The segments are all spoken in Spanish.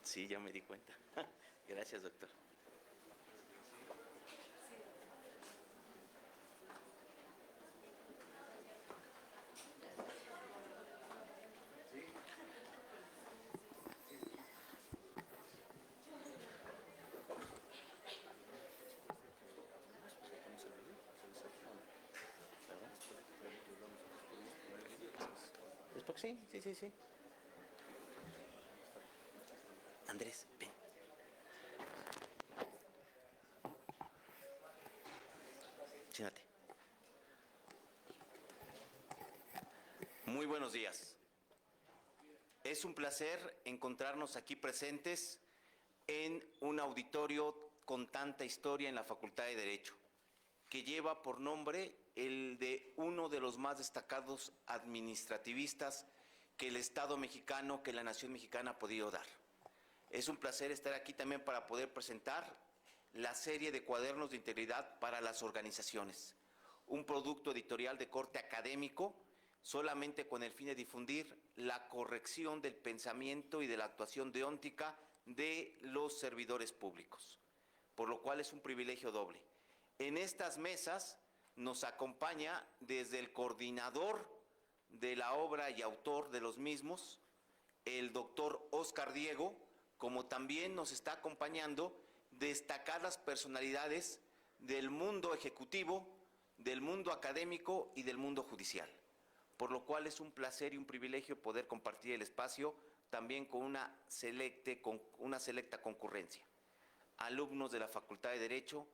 Sí, ya me di cuenta. Gracias, doctor. Después, sí. Andrés, ven. Siéntate. Muy buenos días. Es un placer encontrarnos aquí presentes en un auditorio con tanta historia en la Facultad de Derecho, que lleva por nombre el de uno de los más destacados administrativistas que el Estado mexicano, que la nación mexicana ha podido dar. Es un placer estar aquí también para poder presentar la serie de cuadernos de integridad para las organizaciones, un producto editorial de corte académico, solamente con el fin de difundir la corrección del pensamiento y de la actuación deóntica de los servidores públicos, por lo cual es un privilegio doble. En estas mesas nos acompaña desde el coordinador de la obra y autor de los mismos, el doctor Óscar Diego, como también nos está acompañando destacadas personalidades del mundo ejecutivo, del mundo académico y del mundo judicial, por lo cual es un placer y un privilegio poder compartir el espacio también con una selecta concurrencia. Alumnos de la Facultad de Derecho,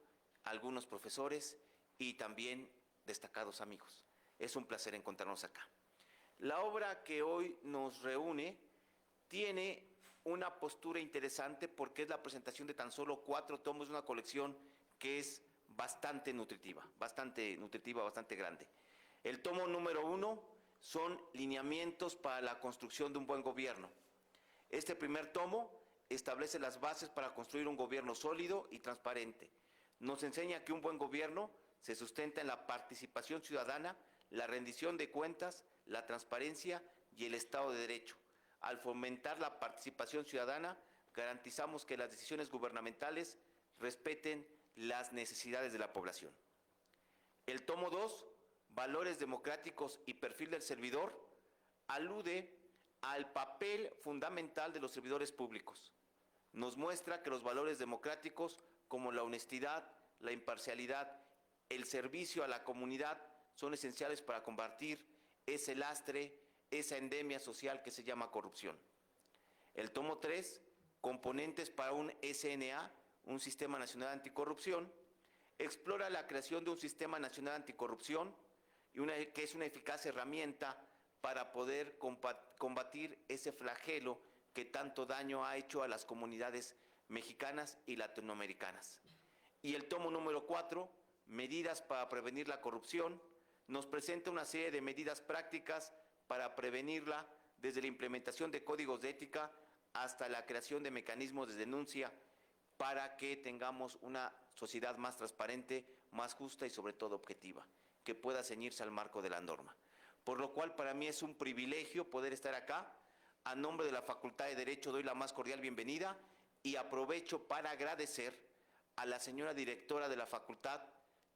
algunos profesores y también destacados amigos. Es un placer encontrarnos acá. La obra que hoy nos reúne tiene una postura interesante porque es la presentación de tan solo 4 tomos de una colección que es bastante nutritiva, bastante grande. El tomo número 1 son lineamientos para la construcción de un buen gobierno. Este primer tomo establece las bases para construir un gobierno sólido y transparente. Nos enseña que un buen gobierno se sustenta en la participación ciudadana, la rendición de cuentas, la transparencia y el Estado de Derecho. Al fomentar la participación ciudadana, garantizamos que las decisiones gubernamentales respeten las necesidades de la población. El tomo 2, Valores democráticos y perfil del servidor, alude al papel fundamental de los servidores públicos. Nos muestra que los valores democráticos como la honestidad, la imparcialidad, el servicio a la comunidad son esenciales para combatir ese lastre, esa endemia social que se llama corrupción. El tomo 3, componentes para un SNA, un Sistema Nacional Anticorrupción, explora la creación de un Sistema Nacional Anticorrupción, que es una eficaz herramienta para poder combatir ese flagelo que tanto daño ha hecho a las comunidades mexicanas y latinoamericanas. Y el tomo número 4, medidas para prevenir la corrupción, nos presenta una serie de medidas prácticas para prevenirla, desde la implementación de códigos de ética hasta la creación de mecanismos de denuncia para que tengamos una sociedad más transparente, más justa y sobre todo objetiva, que pueda ceñirse al marco de la norma. Por lo cual para mí es un privilegio poder estar acá. A nombre de la Facultad de Derecho doy la más cordial bienvenida y aprovecho para agradecer a la señora directora de la facultad,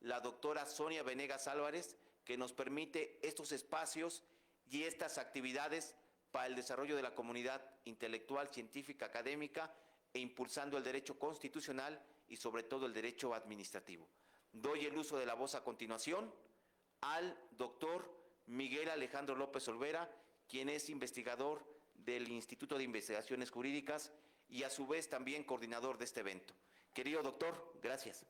la doctora Sonia Venegas Álvarez, que nos permite estos espacios y estas actividades para el desarrollo de la comunidad intelectual, científica, académica e impulsando el derecho constitucional y sobre todo el derecho administrativo. Doy el uso de la voz a continuación al doctor Miguel Alejandro López Olvera, quien es investigador del Instituto de Investigaciones Jurídicas y a su vez también coordinador de este evento. Querido doctor, gracias.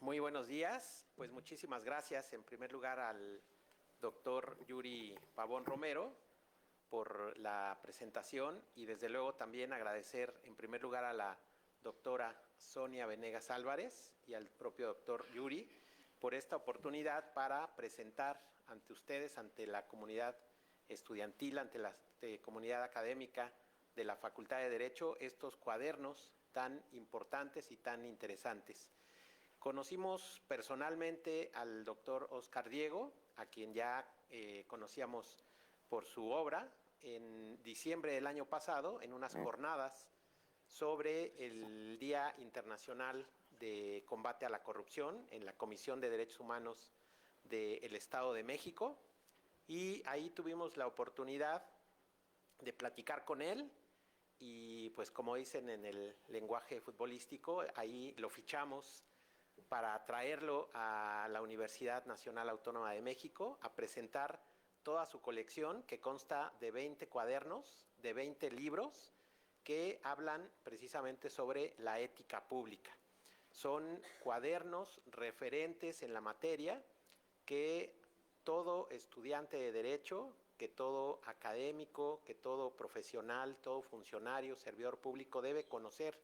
Muy buenos días, pues muchísimas gracias en primer lugar al doctor Yuri Pavón Romero por la presentación y desde luego también agradecer en primer lugar a la doctora Sonia Venegas Álvarez y al propio doctor Yuri por esta oportunidad para presentar ante ustedes, ante la comunidad estudiantil, ante la comunidad académica de la Facultad de Derecho, estos cuadernos tan importantes y tan interesantes. Conocimos personalmente al doctor Oscar Diego, a quien ya conocíamos por su obra, en diciembre del año pasado, en unas jornadas sobre el Día Internacional de Combate a la Corrupción en la Comisión de Derechos Humanos del Estado de México. Y ahí tuvimos la oportunidad de platicar con él y pues como dicen en el lenguaje futbolístico, ahí lo fichamos para traerlo a la Universidad Nacional Autónoma de México a presentar toda su colección, que consta de 20 cuadernos, de 20 libros, que hablan precisamente sobre la ética pública. Son cuadernos referentes en la materia que todo estudiante de Derecho, que todo académico, que todo profesional, todo funcionario, servidor público debe conocer.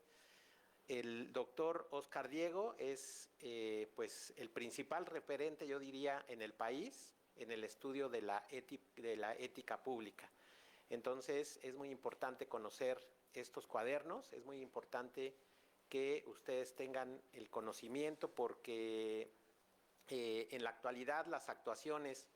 El doctor Oscar Diego es pues el principal referente, yo diría, en el país, en el estudio de la ética pública. Entonces es muy importante conocer estos cuadernos, es muy importante que ustedes tengan el conocimiento porque en la actualidad las actuaciones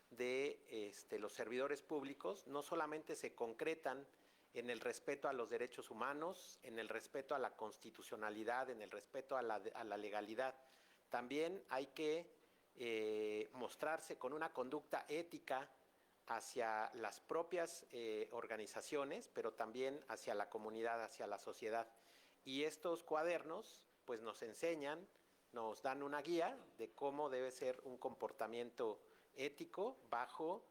de los servidores públicos no solamente se concretan en el respeto a los derechos humanos, en el respeto a la constitucionalidad, en el respeto a la legalidad. También hay que mostrarse con una conducta ética hacia las propias organizaciones, pero también hacia la comunidad, hacia la sociedad. Y estos cuadernos pues nos enseñan, nos dan una guía de cómo debe ser un comportamiento ético bajo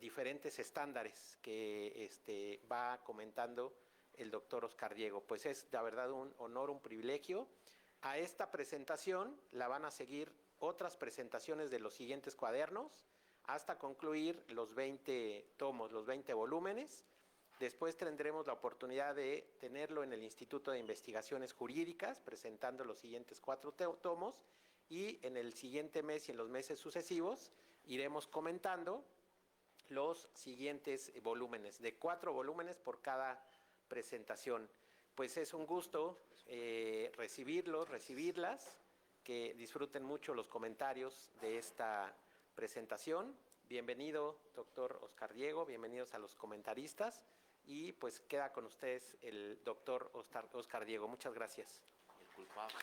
diferentes estándares que va comentando el doctor Oscar Diego. Pues es la verdad un honor, un privilegio. A esta presentación la van a seguir otras presentaciones de los siguientes cuadernos hasta concluir los 20 tomos, los 20 volúmenes. Después tendremos la oportunidad de tenerlo en el Instituto de Investigaciones Jurídicas, presentando los siguientes 4 tomos, y en el siguiente mes y en los meses sucesivos iremos comentando los siguientes volúmenes, de 4 volúmenes por cada presentación. Pues es un gusto recibirlas, que disfruten mucho los comentarios de esta presentación. Bienvenido, doctor Oscar Diego, bienvenidos a los comentaristas, y pues queda con ustedes el doctor Oscar Diego. Muchas gracias. El culpable.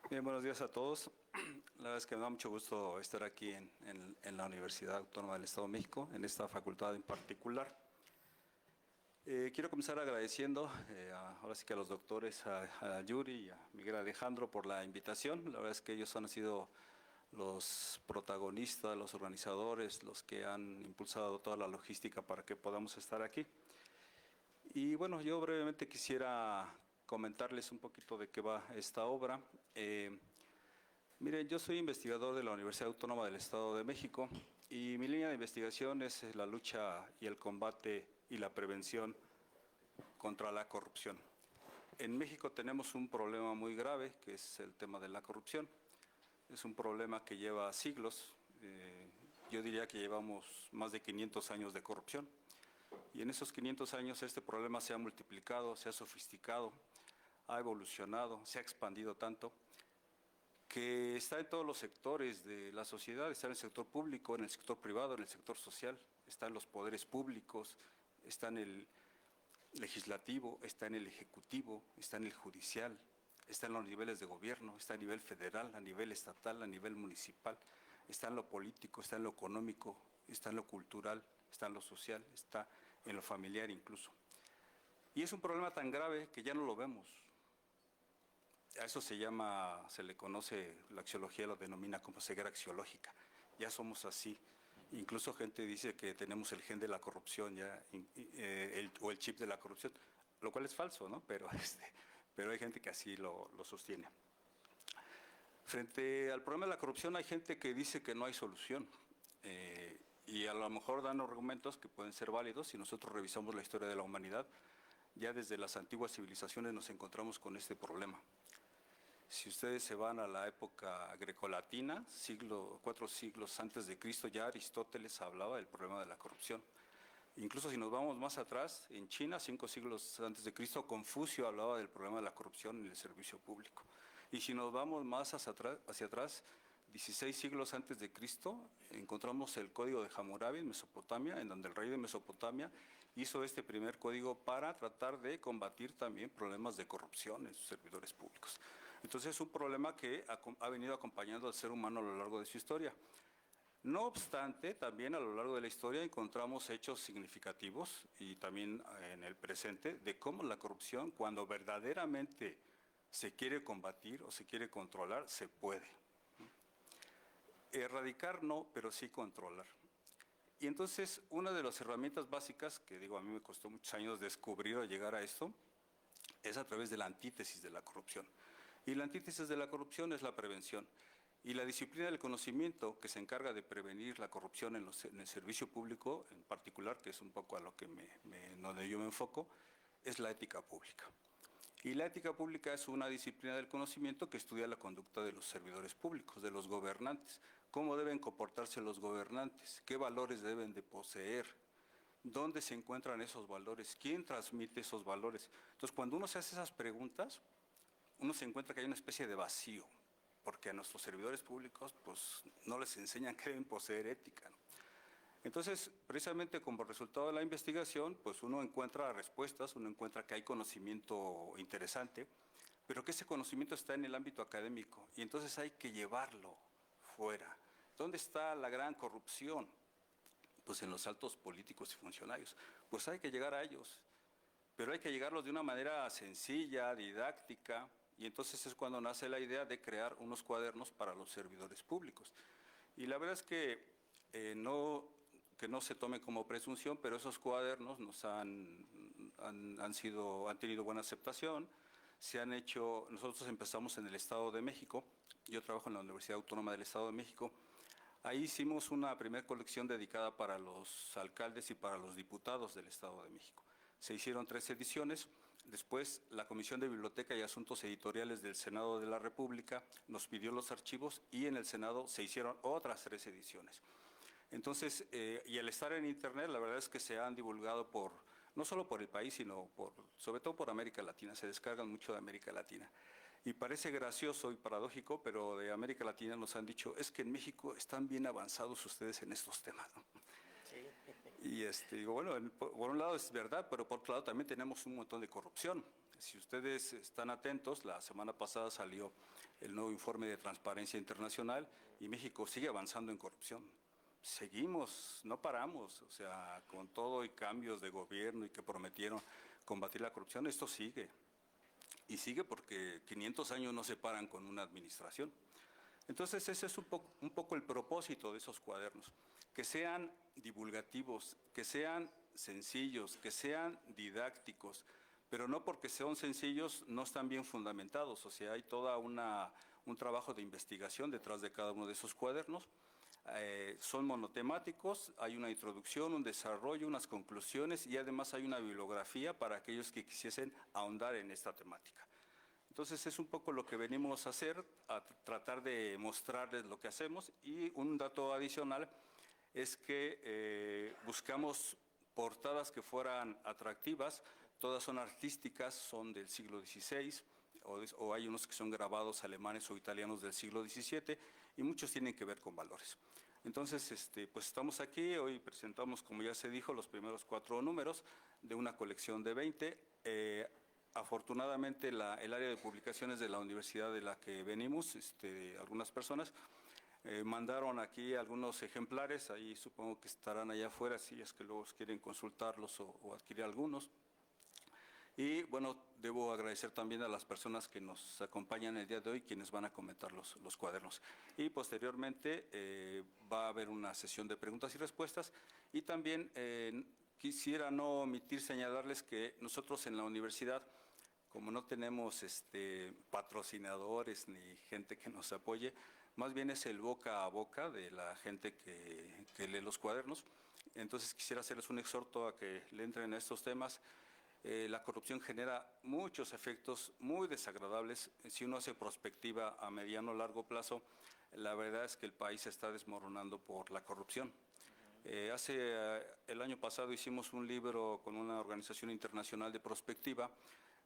Bien, buenos días a todos. La verdad es que me da mucho gusto estar aquí en la Universidad Autónoma del Estado de México, en esta facultad en particular. Quiero comenzar agradeciendo ahora sí que a los doctores, a Yuri y a Miguel Alejandro por la invitación. La verdad es que ellos han sido los protagonistas, los organizadores, los que han impulsado toda la logística para que podamos estar aquí. Y bueno, yo brevemente quisiera comentarles un poquito de qué va esta obra. Miren, yo soy investigador de la Universidad Autónoma del Estado de México y mi línea de investigación es la lucha y el combate y la prevención contra la corrupción. En México tenemos un problema muy grave, que es el tema de la corrupción. Es un problema que lleva siglos, yo diría que llevamos más de 500 años de corrupción. Y en esos 500 años este problema se ha multiplicado, se ha sofisticado, ha evolucionado, se ha expandido tanto, que está en todos los sectores de la sociedad, está en el sector público, en el sector privado, en el sector social, está en los poderes públicos, está en el legislativo, está en el ejecutivo, está en el judicial, está en los niveles de gobierno, está a nivel federal, a nivel estatal, a nivel municipal, está en lo político, está en lo económico, está en lo cultural, está en lo social, está en lo familiar incluso. Y es un problema tan grave que ya no lo vemos. A eso se le conoce, la axiología lo denomina como ceguera axiológica. Ya somos así. Incluso gente dice que tenemos el gen de la corrupción ya, o el chip de la corrupción, lo cual es falso, ¿no? Pero hay gente que así lo sostiene. Frente al problema de la corrupción hay gente que dice que no hay solución. Y a lo mejor dan argumentos que pueden ser válidos. Si nosotros revisamos la historia de la humanidad, ya desde las antiguas civilizaciones nos encontramos con este problema. Si ustedes se van a la época grecolatina, 4 siglos antes de Cristo, ya Aristóteles hablaba del problema de la corrupción. Incluso si nos vamos más atrás, en China, 5 siglos antes de Cristo, Confucio hablaba del problema de la corrupción en el servicio público. Y si nos vamos más hacia atrás, 16 siglos antes de Cristo, encontramos el Código de Hammurabi en Mesopotamia, en donde el rey de Mesopotamia hizo este primer código para tratar de combatir también problemas de corrupción en sus servidores públicos. Entonces es un problema que ha venido acompañando al ser humano a lo largo de su historia. No obstante, también a lo largo de la historia encontramos hechos significativos y también en el presente de cómo la corrupción, cuando verdaderamente se quiere combatir o se quiere controlar, se puede. Erradicar no, pero sí controlar. Y entonces una de las herramientas básicas, que digo a mí me costó muchos años descubrir o llegar a esto, es a través de la antítesis de la corrupción. Y la antítesis de la corrupción es la prevención. Y la disciplina del conocimiento que se encarga de prevenir la corrupción en el servicio público, en particular, que es un poco a lo que donde yo me enfoco, es la ética pública. Y la ética pública es una disciplina del conocimiento que estudia la conducta de los servidores públicos, de los gobernantes. ¿Cómo deben comportarse los gobernantes? ¿Qué valores deben de poseer? ¿Dónde se encuentran esos valores? ¿Quién transmite esos valores? Entonces, cuando uno se hace esas preguntas, uno se encuentra que hay una especie de vacío, porque a nuestros servidores públicos pues, no les enseñan que deben poseer ética, ¿no? Entonces, precisamente como resultado de la investigación, pues uno encuentra respuestas, uno encuentra que hay conocimiento interesante, pero que ese conocimiento está en el ámbito académico y entonces hay que llevarlo fuera. ¿Dónde está la gran corrupción? Pues en los altos políticos y funcionarios. Pues hay que llegar a ellos, pero hay que llegarlos de una manera sencilla, didáctica, y entonces es cuando nace la idea de crear unos cuadernos para los servidores públicos. Y la verdad es que no se tome como presunción, pero esos cuadernos han tenido buena aceptación, se han hecho. Nosotros empezamos en el Estado de México, yo trabajo en la Universidad Autónoma del Estado de México. Ahí hicimos una primera colección dedicada para los alcaldes y para los diputados del Estado de México. Se hicieron 3 ediciones. Después, la Comisión de Biblioteca y Asuntos Editoriales del Senado de la República nos pidió los archivos y en el Senado se hicieron otras 3 ediciones. Entonces, y al estar en Internet, la verdad es que se han divulgado no solo por el país, sino sobre todo por América Latina. Se descargan mucho de América Latina. Y parece gracioso y paradójico, pero de América Latina nos han dicho, es que en México están bien avanzados ustedes en estos temas, ¿no? Y digo, bueno, por un lado es verdad, pero por otro lado también tenemos un montón de corrupción. Si ustedes están atentos, la semana pasada salió el nuevo informe de Transparencia Internacional y México sigue avanzando en corrupción. Seguimos, no paramos, o sea, con todo y cambios de gobierno y que prometieron combatir la corrupción, esto sigue. Y sigue porque 500 años no se paran con una administración. Entonces ese es un poco el propósito de esos cuadernos, que sean divulgativos, que sean sencillos, que sean didácticos, pero no porque sean sencillos no están bien fundamentados, o sea, hay todo un trabajo de investigación detrás de cada uno de esos cuadernos. Son monotemáticos, hay una introducción, un desarrollo, unas conclusiones y además hay una bibliografía para aquellos que quisiesen ahondar en esta temática. Entonces es un poco lo que venimos a hacer, a tratar de mostrarles lo que hacemos. Y un dato adicional es que buscamos portadas que fueran atractivas, todas son artísticas, son del siglo XVI, o hay unos que son grabados alemanes o italianos del siglo XVII, y muchos tienen que ver con valores. Entonces, pues estamos aquí, hoy presentamos, como ya se dijo, los primeros 4 números de una colección de 20. Afortunadamente, el área de publicaciones de la universidad de la que venimos, algunas personas, mandaron aquí algunos ejemplares, ahí supongo que estarán allá afuera, si es que luego quieren consultarlos o adquirir algunos. Y bueno, debo agradecer también a las personas que nos acompañan el día de hoy, quienes van a comentar los cuadernos. Y posteriormente va a haber una sesión de preguntas y respuestas. Y también quisiera no omitir señalarles que nosotros en la universidad, como no tenemos patrocinadores ni gente que nos apoye, más bien es el boca a boca de la gente que lee los cuadernos. Entonces quisiera hacerles un exhorto a que le entren a estos temas. La corrupción genera muchos efectos muy desagradables. Si uno hace prospectiva a mediano o largo plazo, la verdad es que el país se está desmoronando por la corrupción. El año pasado hicimos un libro con una organización internacional de prospectiva,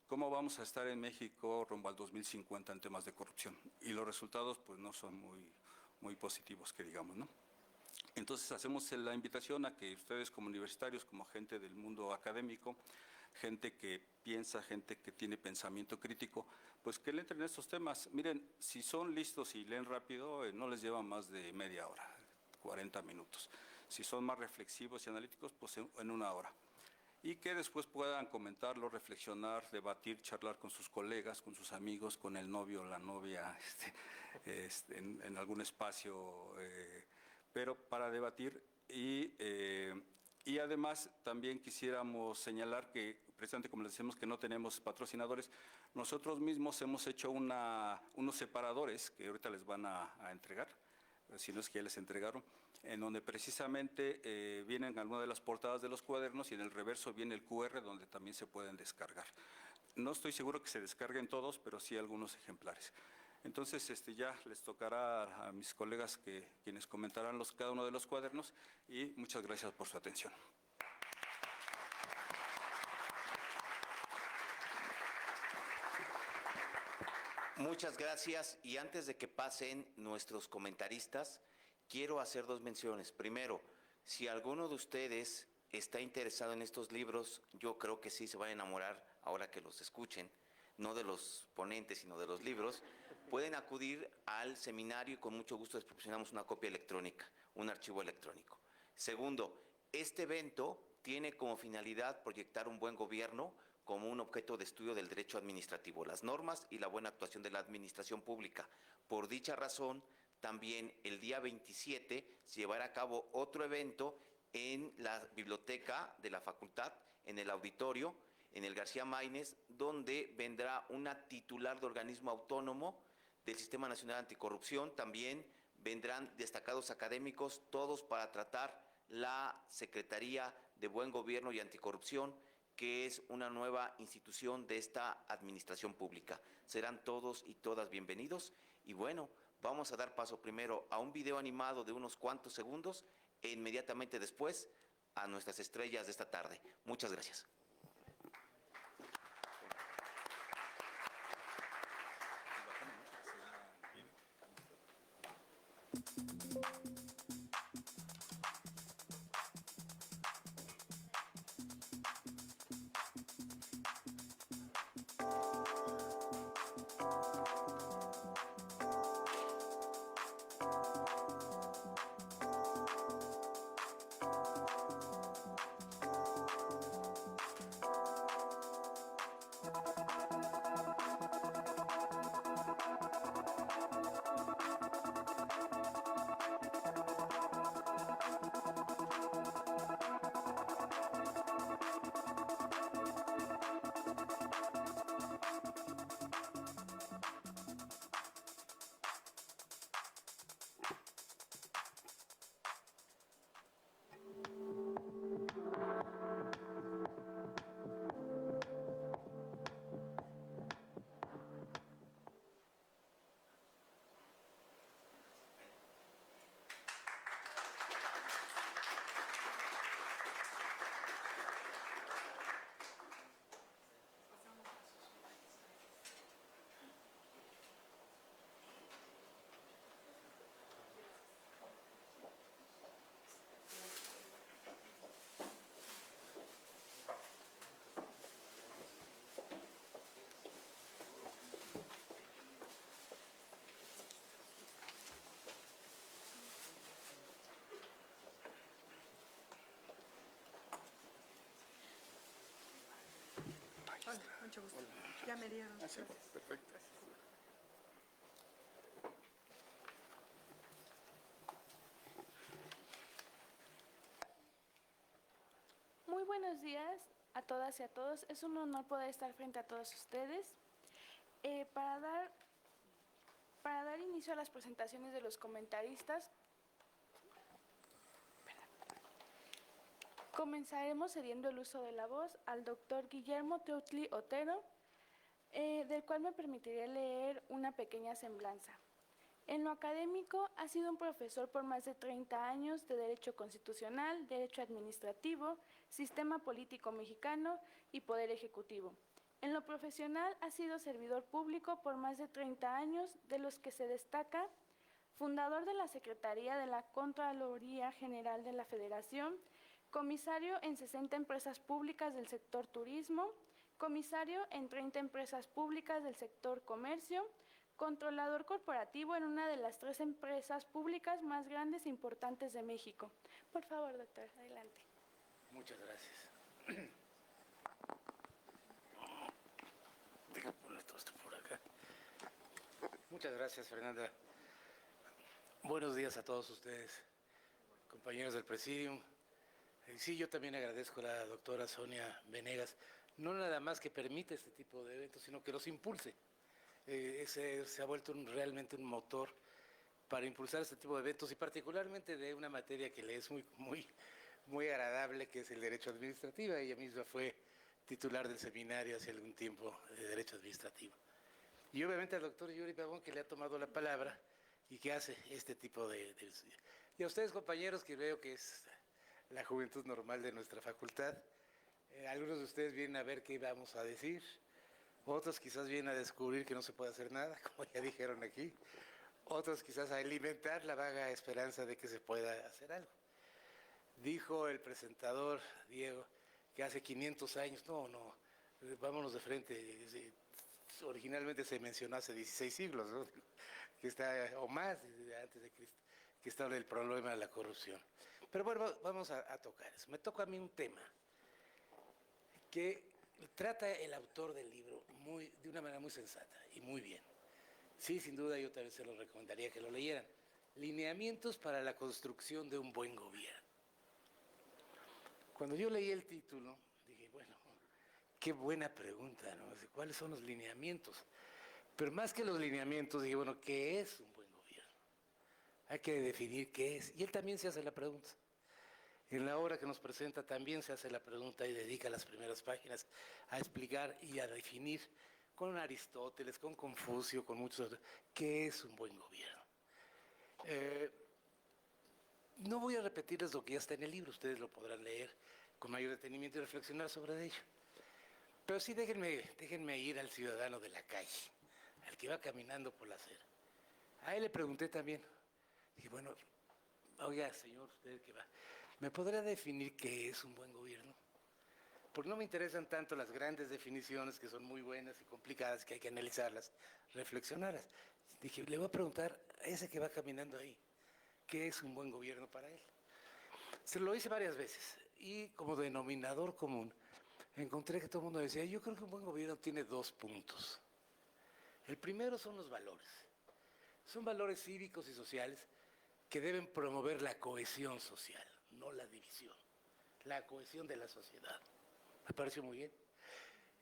cómo vamos a estar en México rumbo al 2050 en temas de corrupción. Y los resultados pues no son muy positivos, que digamos, ¿no? Entonces hacemos la invitación a que ustedes como universitarios, como gente del mundo académico, gente que piensa, gente que tiene pensamiento crítico, pues que le entren estos temas. Miren, si son listos y leen rápido, no les lleva más de media hora, 40 minutos. Si son más reflexivos y analíticos, pues en una hora. Y que después puedan comentarlo, reflexionar, debatir, charlar con sus colegas, con sus amigos, con el novio o la novia, en algún espacio, pero para debatir. Y además también quisiéramos señalar que, precisamente como les decimos que no tenemos patrocinadores, nosotros mismos hemos hecho unos separadores que ahorita les van a entregar, si no es que ya les entregaron, en donde precisamente vienen algunas de las portadas de los cuadernos y en el reverso viene el QR donde también se pueden descargar. No estoy seguro que se descarguen todos, pero sí algunos ejemplares. Entonces ya les tocará a mis colegas quienes comentarán cada uno de los cuadernos, y muchas gracias por su atención. Muchas gracias, y antes de que pasen nuestros comentaristas, quiero hacer dos menciones. Primero, si alguno de ustedes está interesado en estos libros, yo creo que sí se va a enamorar ahora que los escuchen, no de los ponentes, sino de los libros. Pueden acudir al seminario y con mucho gusto les proporcionamos una copia electrónica, un archivo electrónico. Segundo, este evento tiene como finalidad proyectar un buen gobierno como un objeto de estudio del derecho administrativo, las normas y la buena actuación de la administración pública. Por dicha razón, también el día 27 se llevará a cabo otro evento en la biblioteca de la facultad, en el auditorio, en el García Maínez, donde vendrá una titular de organismo autónomo del Sistema Nacional Anticorrupción. También vendrán destacados académicos, todos para tratar la Secretaría de Buen Gobierno y Anticorrupción, que es una nueva institución de esta administración pública. Serán todos y todas bienvenidos. Y bueno, vamos a dar paso primero a un video animado de unos cuantos segundos e inmediatamente después a nuestras estrellas de esta tarde. Muchas gracias. Hola, mucho gusto. Ya me dieron. Sí, perfecto. Muy buenos días a todas y a todos. Es un honor poder estar frente a todos ustedes para dar inicio a las presentaciones de los comentaristas. Comenzaremos cediendo el uso de la voz al doctor Guillermo Teutli Otero, del cual me permitiré leer una pequeña semblanza. En lo académico, ha sido un profesor por más de 30 años de Derecho Constitucional, Derecho Administrativo, Sistema Político Mexicano y Poder Ejecutivo. En lo profesional, ha sido servidor público por más de 30 años, de los que se destaca fundador de la Secretaría de la Contraloría General de la Federación, comisario en 60 empresas públicas del sector turismo, comisario en 30 empresas públicas del sector comercio, controlador corporativo en una de las 3 empresas públicas más grandes e importantes de México. Por favor, doctor, adelante. Muchas gracias. Deja poner todo esto por acá. Muchas gracias, Fernanda. Buenos días a todos ustedes, compañeros del Presidium. Sí, yo también agradezco a la doctora Sonia Venegas, no nada más que permite este tipo de eventos, sino que los impulse. Se ha vuelto realmente un motor para impulsar este tipo de eventos y particularmente de una materia que le es muy agradable, que es el derecho administrativo. Ella misma fue titular del seminario hace algún tiempo de derecho administrativo. Y obviamente al doctor Yuri Pavón, que le ha tomado la palabra y que hace este tipo de... Y a ustedes, compañeros, que veo que es la juventud normal de nuestra facultad, algunos de ustedes vienen a ver qué vamos a decir, otros quizás vienen a descubrir que no se puede hacer nada, como ya dijeron aquí, otros quizás a alimentar la vaga esperanza de que se pueda hacer algo. Dijo el presentador, Diego, que hace 500 años, no, vámonos de frente, originalmente se mencionó hace 16 siglos, ¿no? Que está, o más, antes de Cristo, que está el problema de la corrupción. Pero bueno, vamos a tocar eso. Me toca a mí un tema que trata el autor del libro de una manera muy sensata y muy bien. Sí, sin duda yo también se lo recomendaría que lo leyeran. Lineamientos para la construcción de un buen gobierno. Cuando yo leí el título, dije, bueno, qué buena pregunta, ¿no? ¿Cuáles son los lineamientos? Pero más que los lineamientos, dije, bueno, ¿qué es un buen gobierno? Hay que definir qué es. Y él también se hace la pregunta. En la obra que nos presenta también se hace la pregunta y dedica las primeras páginas a explicar y a definir con Aristóteles, con Confucio, con muchos otros, qué es un buen gobierno. No voy a repetirles lo que ya está en el libro, ustedes lo podrán leer con mayor detenimiento y reflexionar sobre ello. Pero sí déjenme ir al ciudadano de la calle, al que va caminando por la acera. A él le pregunté también, dije, bueno, oiga, señor, usted que va, ¿me podrá definir qué es un buen gobierno? Porque no me interesan tanto las grandes definiciones, que son muy buenas y complicadas, que hay que analizarlas, reflexionarlas. Dije, le voy a preguntar a ese que va caminando ahí, ¿qué es un buen gobierno para él? Se lo hice varias veces y como denominador común encontré que todo el mundo decía, yo creo que un buen gobierno tiene 2 puntos. El primero son los valores. Son valores cívicos y sociales que deben promover la cohesión social, no la división, la cohesión de la sociedad. Me pareció muy bien.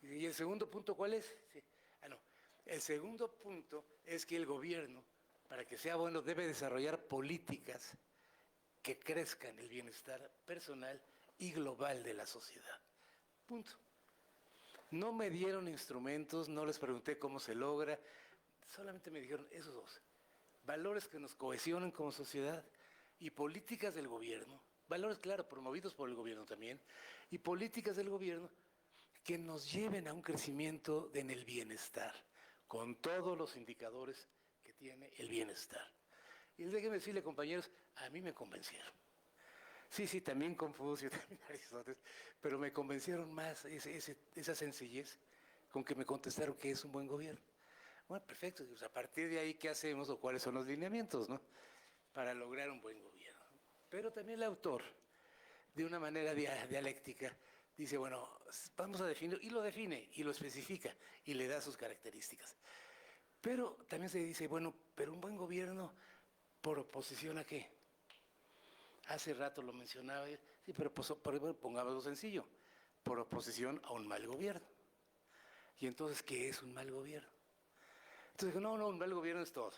¿Y el segundo punto cuál es? Sí. No. El segundo punto es que el gobierno, para que sea bueno, debe desarrollar políticas que crezcan el bienestar personal y global de la sociedad. Punto. No me dieron instrumentos, no les pregunté cómo se logra, solamente me dijeron esos 2. Valores que nos cohesionen como sociedad y políticas del gobierno, valores, claro, promovidos por el gobierno también, y políticas del gobierno que nos lleven a un crecimiento en el bienestar, con todos los indicadores que tiene el bienestar. Y déjenme decirle, compañeros, a mí me convencieron. Sí, también Confucio, también Aristóteles, pero me convencieron más esa sencillez con que me contestaron que es un buen gobierno. Bueno, perfecto, pues a partir de ahí, ¿qué hacemos o cuáles son los lineamientos, ¿no? Para lograr un buen gobierno? Pero también el autor, de una manera dialéctica, dice, bueno, vamos a definir, y lo define, y lo especifica, y le da sus características. Pero también se dice, bueno, pero un buen gobierno, ¿por oposición a qué? Hace rato lo mencionaba, sí, pero pongámoslo sencillo, por oposición a un mal gobierno. Y entonces, ¿qué es un mal gobierno? Entonces, no, un mal gobierno es todo.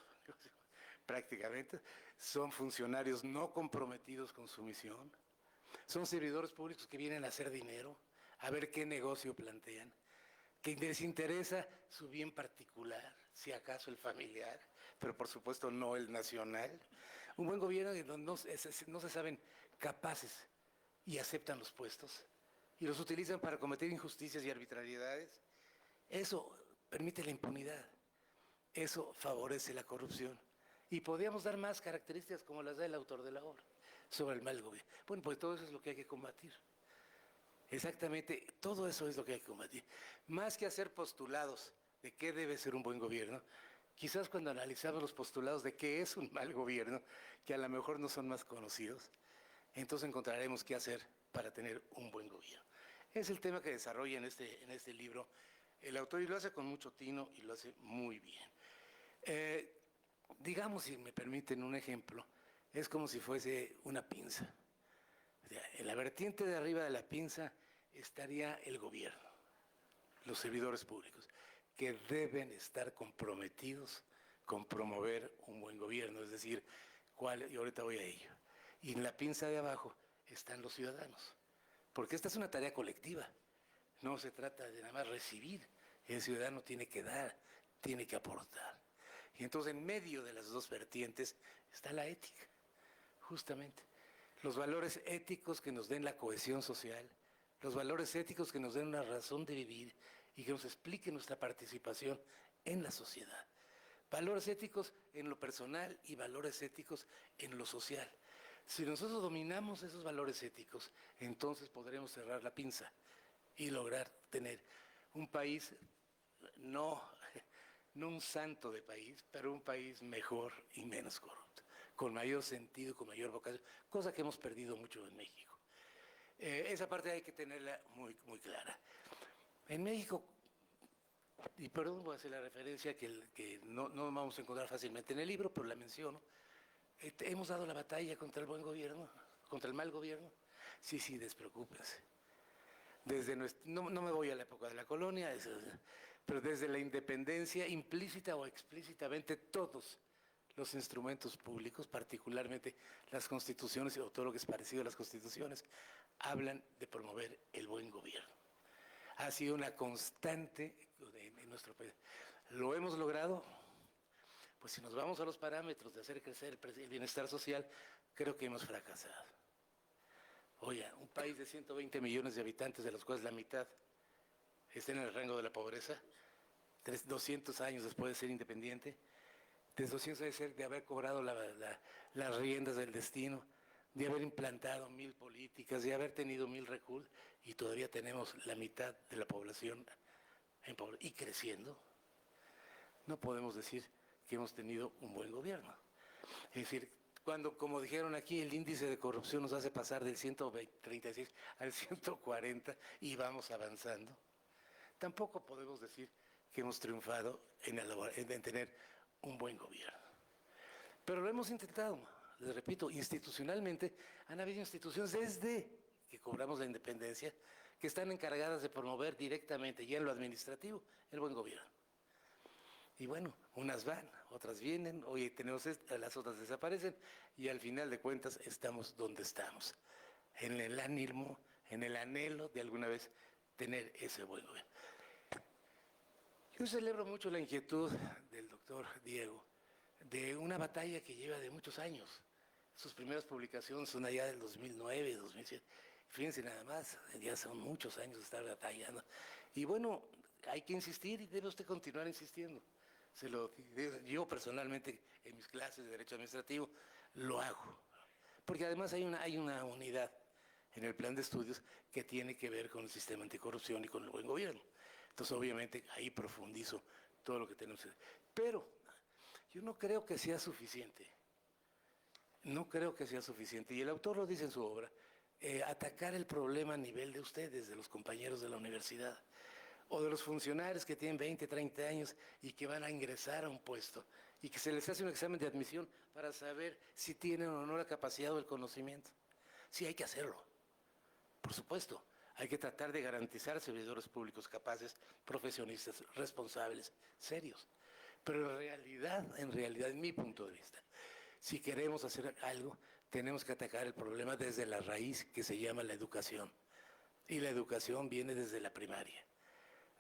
Prácticamente son funcionarios no comprometidos con su misión, son servidores públicos que vienen a hacer dinero, a ver qué negocio plantean, que les interesa su bien particular, si acaso el familiar, pero por supuesto no el nacional. Un buen gobierno en donde no se saben capaces y aceptan los puestos y los utilizan para cometer injusticias y arbitrariedades. Eso permite la impunidad, eso favorece la corrupción. Y podríamos dar más características como las da el autor de la obra sobre el mal gobierno. Bueno, pues todo eso es lo que hay que combatir. Exactamente, todo eso es lo que hay que combatir. Más que hacer postulados de qué debe ser un buen gobierno, quizás cuando analizamos los postulados de qué es un mal gobierno, que a lo mejor no son más conocidos, entonces encontraremos qué hacer para tener un buen gobierno. Es el tema que desarrolla en este libro el autor, y lo hace con mucho tino y lo hace muy bien. Digamos, si me permiten un ejemplo, es como si fuese una pinza. En la vertiente de arriba de la pinza estaría el gobierno, los servidores públicos, que deben estar comprometidos con promover un buen gobierno, es decir, y ahorita voy a ello. Y en la pinza de abajo están los ciudadanos, porque esta es una tarea colectiva, no se trata de nada más recibir, el ciudadano tiene que dar, tiene que aportar. Y entonces en medio de las dos vertientes está la ética, justamente. Los valores éticos que nos den la cohesión social, los valores éticos que nos den una razón de vivir y que nos expliquen nuestra participación en la sociedad. Valores éticos en lo personal y valores éticos en lo social. Si nosotros dominamos esos valores éticos, entonces podremos cerrar la pinza y lograr tener un país, no un santo de país, pero un país mejor y menos corrupto, con mayor sentido, con mayor vocación, cosa que hemos perdido mucho en México. Esa parte hay que tenerla muy, muy clara. En México, y perdón, voy a hacer la referencia que no vamos a encontrar fácilmente en el libro, pero la menciono, hemos dado la batalla contra el buen gobierno, contra el mal gobierno. Sí, despreocúpense. No me voy a la época de la colonia, pero desde la independencia, implícita o explícitamente, todos los instrumentos públicos, particularmente las constituciones o todo lo que es parecido a las constituciones, hablan de promover el buen gobierno. Ha sido una constante en nuestro país. ¿Lo hemos logrado? Pues si nos vamos a los parámetros de hacer crecer el bienestar social, creo que hemos fracasado. Oye, un país de 120 millones de habitantes, de los cuales la mitad está en el rango de la pobreza, 200 años después de ser independiente, desde 200 años de haber cobrado las riendas del destino, de haber implantado 1000 políticas, de haber tenido 1000 recursos, y todavía tenemos la mitad de la población en pobreza y creciendo. No podemos decir que hemos tenido un buen gobierno. Es decir, cuando, como dijeron aquí, el índice de corrupción nos hace pasar del 136 al 140 y vamos avanzando, tampoco podemos decir que hemos triunfado en tener un buen gobierno. Pero lo hemos intentado, les repito, institucionalmente. Han habido instituciones desde que cobramos la independencia que están encargadas de promover directamente, ya en lo administrativo, el buen gobierno. Y bueno, unas van, otras vienen, hoy tenemos las otras desaparecen, y al final de cuentas estamos donde estamos, en el ánimo, en el anhelo de alguna vez tener ese buen gobierno. Yo celebro mucho la inquietud del doctor Diego de una batalla que lleva de muchos años. Sus primeras publicaciones son allá del 2009, 2007. Fíjense nada más, ya son muchos años de estar batallando. Y bueno, hay que insistir y debe usted continuar insistiendo. Yo personalmente en mis clases de Derecho Administrativo lo hago. Porque además hay una unidad en el plan de estudios que tiene que ver con el sistema anticorrupción y con el buen gobierno. Entonces, obviamente, ahí profundizo todo lo que tenemos que hacer. Pero yo no creo que sea suficiente. No creo que sea suficiente. Y el autor lo dice en su obra, atacar el problema a nivel de ustedes, de los compañeros de la universidad, o de los funcionarios que tienen 20, 30 años y que van a ingresar a un puesto, y que se les hace un examen de admisión para saber si tienen o no la capacidad o el conocimiento. Sí, hay que hacerlo, por supuesto. Hay que tratar de garantizar servidores públicos capaces, profesionistas, responsables, serios. Pero en realidad, en mi punto de vista, si queremos hacer algo, tenemos que atacar el problema desde la raíz que se llama la educación. Y la educación viene desde la primaria.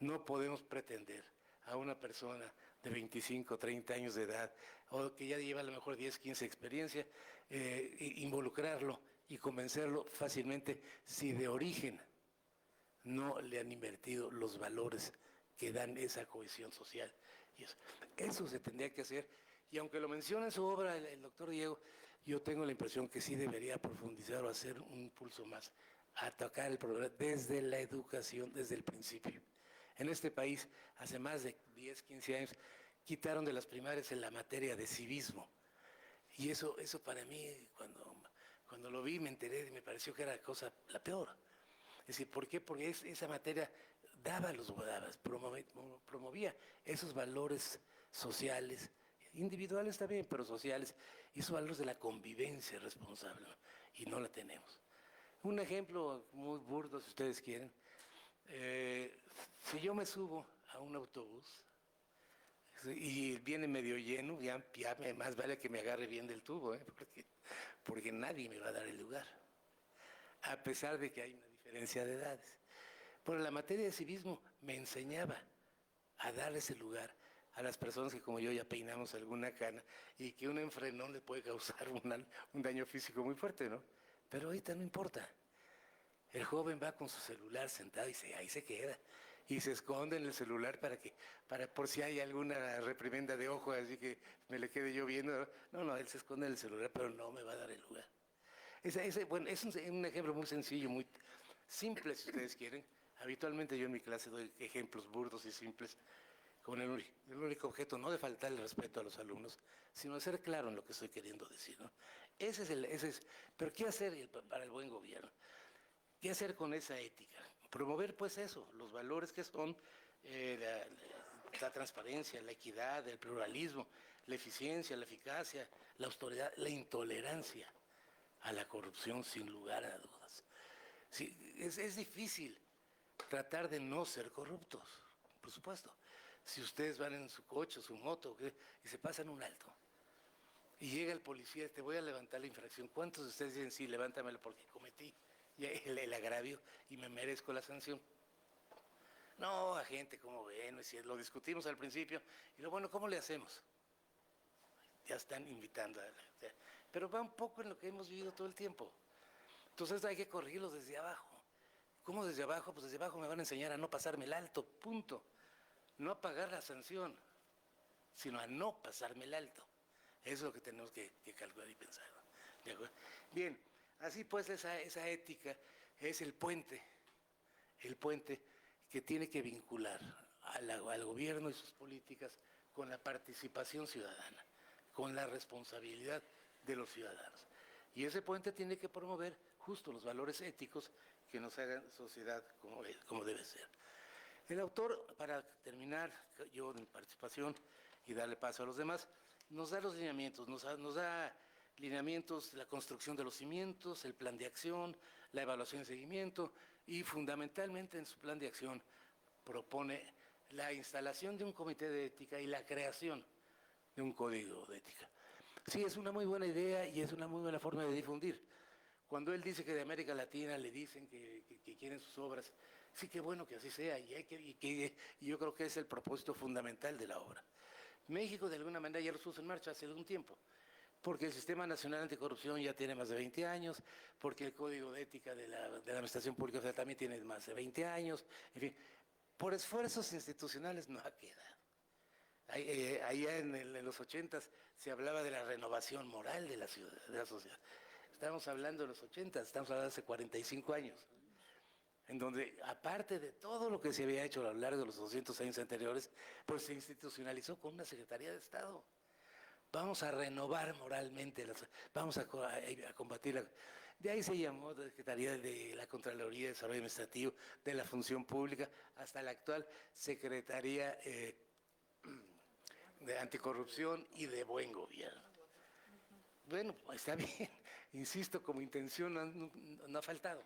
No podemos pretender a una persona de 25, 30 años de edad, o que ya lleva a lo mejor 10, 15 experiencia, involucrarlo y convencerlo fácilmente si de origen no le han invertido los valores que dan esa cohesión social. Y eso se tendría que hacer, y aunque lo menciona en su obra el doctor Diego, yo tengo la impresión que sí debería profundizar o hacer un impulso más, a tocar el problema desde la educación, desde el principio. En este país, hace más de 10, 15 años, quitaron de las primarias en la materia de civismo. Y eso para mí, cuando lo vi, me enteré y me pareció que era la cosa la peor. Es decir, ¿por qué? Porque esa materia promovía esos valores sociales, individuales también, pero sociales, y esos valores de la convivencia responsable, ¿no? Y no la tenemos. Un ejemplo muy burdo, si ustedes quieren. Si yo me subo a un autobús y viene medio lleno, ya más vale que me agarre bien del tubo, porque nadie me va a dar el lugar, a pesar de que hay una diferencia de edades. Pero la materia de civismo me enseñaba a dar ese lugar a las personas que como yo ya peinamos alguna cana y que un enfrenón le puede causar un daño físico muy fuerte, ¿no? Pero ahorita no importa. El joven va con su celular sentado y ahí se queda. Y se esconde en el celular para por si hay alguna reprimenda de ojo, así que me le quede yo viendo. No, él se esconde en el celular, pero no me va a dar el lugar. Bueno, es un ejemplo muy sencillo, muy simple, si ustedes quieren. Habitualmente yo en mi clase doy ejemplos burdos y simples, con el único objeto no de faltar el respeto a los alumnos, sino de ser claro en lo que estoy queriendo decir, ¿no? Pero ¿qué hacer para el buen gobierno? ¿Qué hacer con esa ética? Promover pues eso, los valores que son la transparencia, la equidad, el pluralismo, la eficiencia, la eficacia, la austeridad, la intolerancia a la corrupción sin lugar a dudas. Sí, es difícil tratar de no ser corruptos, por supuesto. Si ustedes van en su coche, su moto, y se pasan un alto, y llega el policía, te voy a levantar la infracción. ¿Cuántos de ustedes dicen, sí, levántamelo porque cometí el agravio y me merezco la sanción? No, agente, ¿cómo ven? Lo discutimos al principio, y bueno, ¿cómo le hacemos? Ya están invitando pero va un poco en lo que hemos vivido todo el tiempo. Entonces hay que corregirlos desde abajo. ¿Cómo desde abajo? Pues desde abajo me van a enseñar a no pasarme el alto, punto. No a pagar la sanción, sino a no pasarme el alto. Eso es lo que tenemos que calcular y pensar, ¿no? ¿De acuerdo? Bien, así pues esa ética es el puente que tiene que vincular al gobierno y sus políticas con la participación ciudadana, con la responsabilidad de los ciudadanos. Y ese puente tiene que promover justo los valores éticos que nos hagan sociedad como debe ser. El autor, para terminar yo mi participación y darle paso a los demás, nos da los lineamientos, nos da lineamientos, la construcción de los cimientos, el plan de acción, la evaluación y seguimiento, y fundamentalmente en su plan de acción propone la instalación de un comité de ética y la creación de un código de ética. Sí, es una muy buena idea y es una muy buena forma de difundir. Cuando él dice que de América Latina le dicen que quieren sus obras, sí, qué bueno que así sea, y yo creo que es el propósito fundamental de la obra. México de alguna manera ya lo puso en marcha hace algún tiempo, porque el Sistema Nacional Anticorrupción ya tiene más de 20 años, porque el Código de Ética de la Administración Pública Federal también tiene más de 20 años, en fin, por esfuerzos institucionales no ha quedado. Allá en los 80s se hablaba de la renovación moral de la sociedad. Estamos hablando de los 80, estamos hablando de hace 45 años, en donde, aparte de todo lo que se había hecho a lo largo de los 200 años anteriores, pues se institucionalizó con una Secretaría de Estado. Vamos a renovar moralmente, vamos a combatir De ahí se llamó la Secretaría de la Contraloría de Desarrollo Administrativo, de la Función Pública, hasta la actual Secretaría de Anticorrupción y de Buen Gobierno. Bueno, pues está bien, insisto, como intención no ha faltado.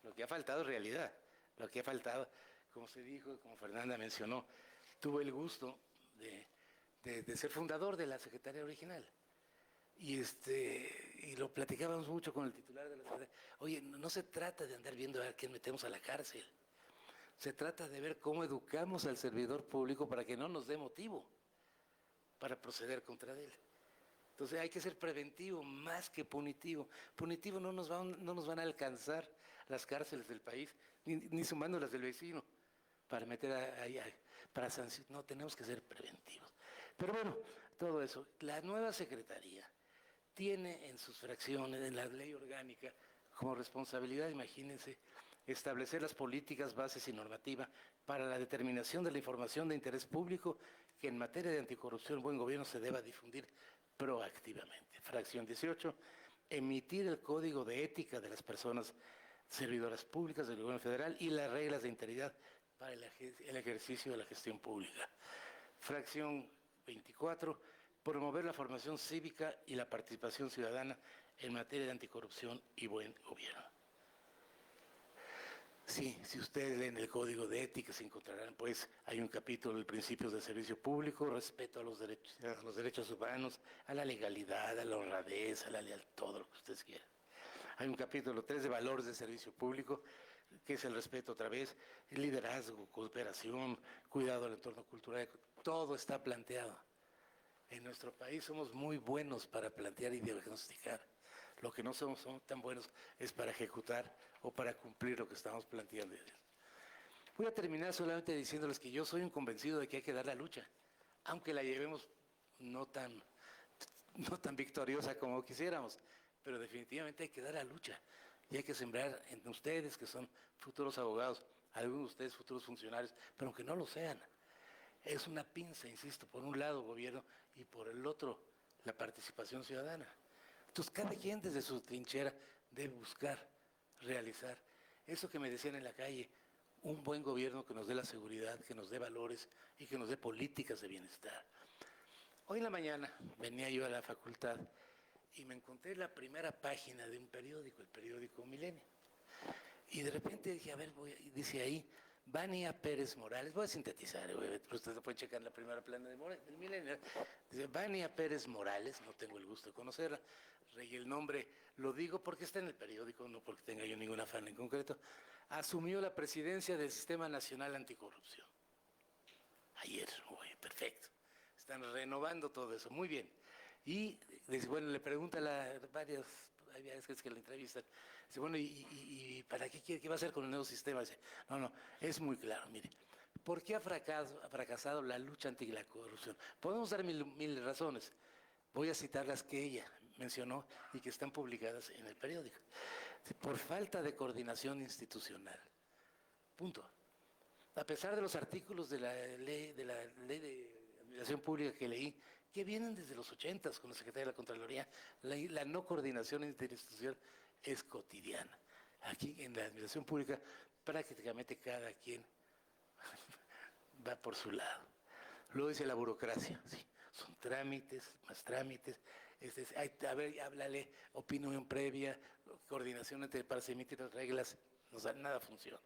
Lo que ha faltado es realidad. Lo que ha faltado, como se dijo, como Fernanda mencionó, tuve el gusto de ser fundador de la Secretaría original. Y lo platicábamos mucho con el titular de la Secretaría. Oye, no se trata de andar viendo a quién metemos a la cárcel. Se trata de ver cómo educamos al servidor público para que no nos dé motivo para proceder contra él. Entonces hay que ser preventivo más que punitivo. Punitivo no nos van a alcanzar las cárceles del país, ni sumando las del vecino, para meter para sancionar. No, tenemos que ser preventivos. Pero bueno, todo eso. La nueva Secretaría tiene en sus fracciones, en la ley orgánica, como responsabilidad, imagínense, establecer las políticas, bases y normativa para la determinación de la información de interés público que en materia de anticorrupción y buen gobierno se deba difundir proactivamente. Fracción 18, emitir el código de ética de las personas servidoras públicas del gobierno federal y las reglas de integridad para el ejercicio de la gestión pública. Fracción 24, promover la formación cívica y la participación ciudadana en materia de anticorrupción y buen gobierno. Sí, si ustedes leen el Código de Ética se encontrarán, pues, hay un capítulo de principios de servicio público, respeto a los derechos humanos, a la legalidad, a la honradez, a la lealtad, todo lo que ustedes quieran. Hay un capítulo 3 de valores de servicio público, que es el respeto otra vez, el liderazgo, cooperación, cuidado del entorno cultural, todo está planteado. En nuestro país somos muy buenos para plantear y diagnosticar. Lo que no somos tan buenos es para ejecutar o para cumplir lo que estamos planteando. Voy a terminar solamente diciéndoles que yo soy un convencido de que hay que dar la lucha, aunque la llevemos no tan victoriosa como quisiéramos, pero definitivamente hay que dar la lucha y hay que sembrar en ustedes que son futuros abogados, algunos de ustedes futuros funcionarios, pero aunque no lo sean. Es una pinza, insisto, por un lado gobierno y por el otro la participación ciudadana. Entonces cada quien desde su trinchera debe buscar, realizar eso que me decían en la calle, un buen gobierno que nos dé la seguridad, que nos dé valores y que nos dé políticas de bienestar. Hoy en la mañana venía yo a la facultad y me encontré la primera página de un periódico, el periódico Milenio. Y de repente dije, a ver, dice ahí, Vania Pérez Morales, voy a sintetizar, ustedes lo pueden checar en la primera plana del Milenio. Dice, Vania Pérez Morales, no tengo el gusto de conocerla, y el nombre lo digo porque está en el periódico, no porque tenga yo ningún afán en concreto, asumió la presidencia del Sistema Nacional Anticorrupción. Ayer, perfecto. Están renovando todo eso, muy bien. Y, bueno, le pregunta varias veces que la entrevistan, dice, bueno, ¿y para qué va a hacer con el nuevo sistema? Dice, no, es muy claro, mire, ¿por qué ha fracasado la lucha anti la corrupción? Podemos dar mil razones. Voy a citar las que ella mencionó y que están publicadas en el periódico. Por falta de coordinación institucional. Punto. A pesar de los artículos de la ley de administración pública que leí, que vienen desde los 80s con la Secretaría de la Contraloría, la no coordinación interinstitucional es cotidiana. Aquí en la administración pública prácticamente cada quien va por su lado. Luego dice la burocracia, sí, son trámites, más trámites, a ver, háblale, opinión previa, coordinación para emitir las reglas, nada funciona.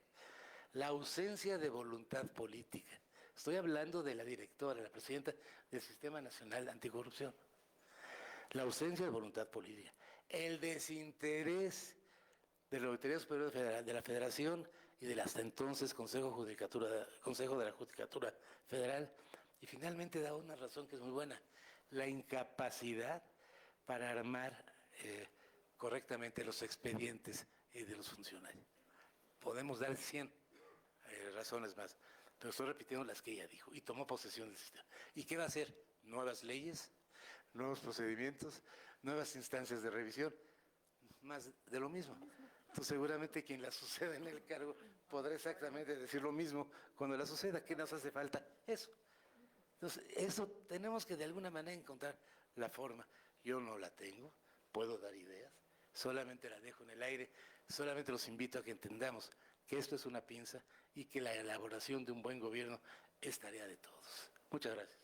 La ausencia de voluntad política. Estoy hablando de la directora, la presidenta del Sistema Nacional Anticorrupción. La ausencia de voluntad política. El desinterés de la Auditoría Superior de la Federación y del hasta entonces Consejo de la Judicatura Federal. Y finalmente da una razón que es muy buena. La incapacidad para armar correctamente los expedientes de los funcionarios. Podemos dar 100 razones más. Pero estoy repitiendo las que ella dijo y tomó posesión del sistema. ¿Y qué va a hacer? Nuevas leyes, nuevos procedimientos, nuevas instancias de revisión, más de lo mismo. Entonces seguramente quien la suceda en el cargo podrá exactamente decir lo mismo cuando la suceda. ¿Qué nos hace falta? Eso. Entonces eso tenemos que de alguna manera encontrar la forma. Yo no la tengo, puedo dar ideas, solamente la dejo en el aire, solamente los invito a que entendamos que esto es una pinza y que la elaboración de un buen gobierno es tarea de todos. Muchas gracias.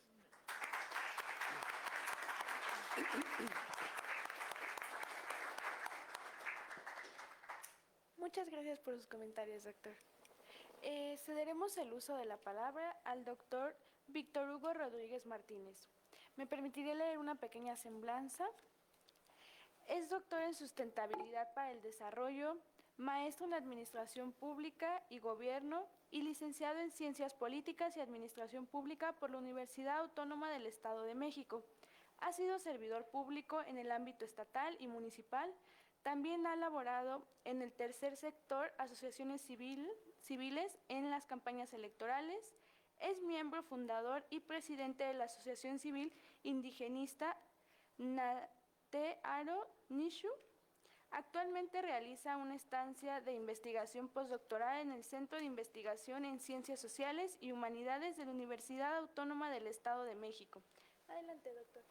Muchas gracias por sus comentarios, doctor. Cederemos el uso de la palabra al doctor Víctor Hugo Rodríguez Martínez. Me permitiré leer una pequeña semblanza. Es doctor en sustentabilidad para el desarrollo, maestro en Administración Pública y Gobierno y licenciado en Ciencias Políticas y Administración Pública por la Universidad Autónoma del Estado de México. Ha sido servidor público en el ámbito estatal y municipal. También ha laborado en el tercer sector, asociaciones civiles en las campañas electorales. Es miembro fundador y presidente de la Asociación Civil Indigenista Natearo Nishu. Actualmente realiza una estancia de investigación postdoctoral en el Centro de Investigación en Ciencias Sociales y Humanidades de la Universidad Autónoma del Estado de México. Adelante, doctor.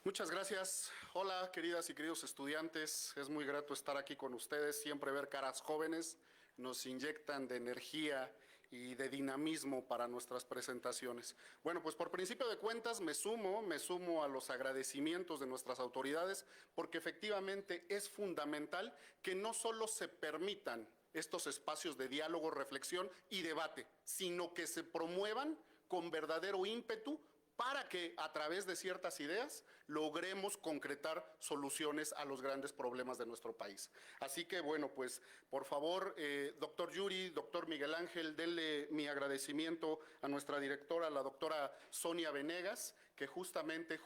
Muchas gracias. Hola, queridas y queridos estudiantes. Es muy grato estar aquí con ustedes. Siempre ver caras jóvenes nos inyectan de energía y de dinamismo para nuestras presentaciones. Bueno, pues por principio de cuentas me sumo a los agradecimientos de nuestras autoridades, porque efectivamente es fundamental que no solo se permitan estos espacios de diálogo, reflexión y debate, sino que se promuevan con verdadero ímpetu para que a través de ciertas ideas logremos concretar soluciones a los grandes problemas de nuestro país. Así que bueno, pues por favor, doctor Yuri, doctor Miguel Ángel, denle mi agradecimiento a nuestra directora, la doctora Sonia Venegas, que justamente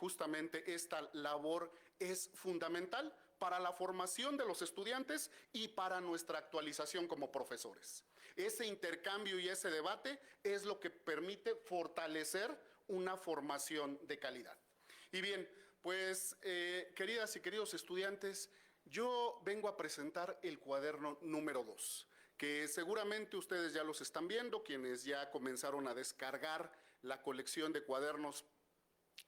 esta labor es fundamental para la formación de los estudiantes y para nuestra actualización como profesores. Ese intercambio y ese debate es lo que permite fortalecer una formación de calidad. Y bien, pues queridas y queridos estudiantes, yo vengo a presentar el cuaderno número 2, que seguramente ustedes ya los están viendo, quienes ya comenzaron a descargar la colección de cuadernos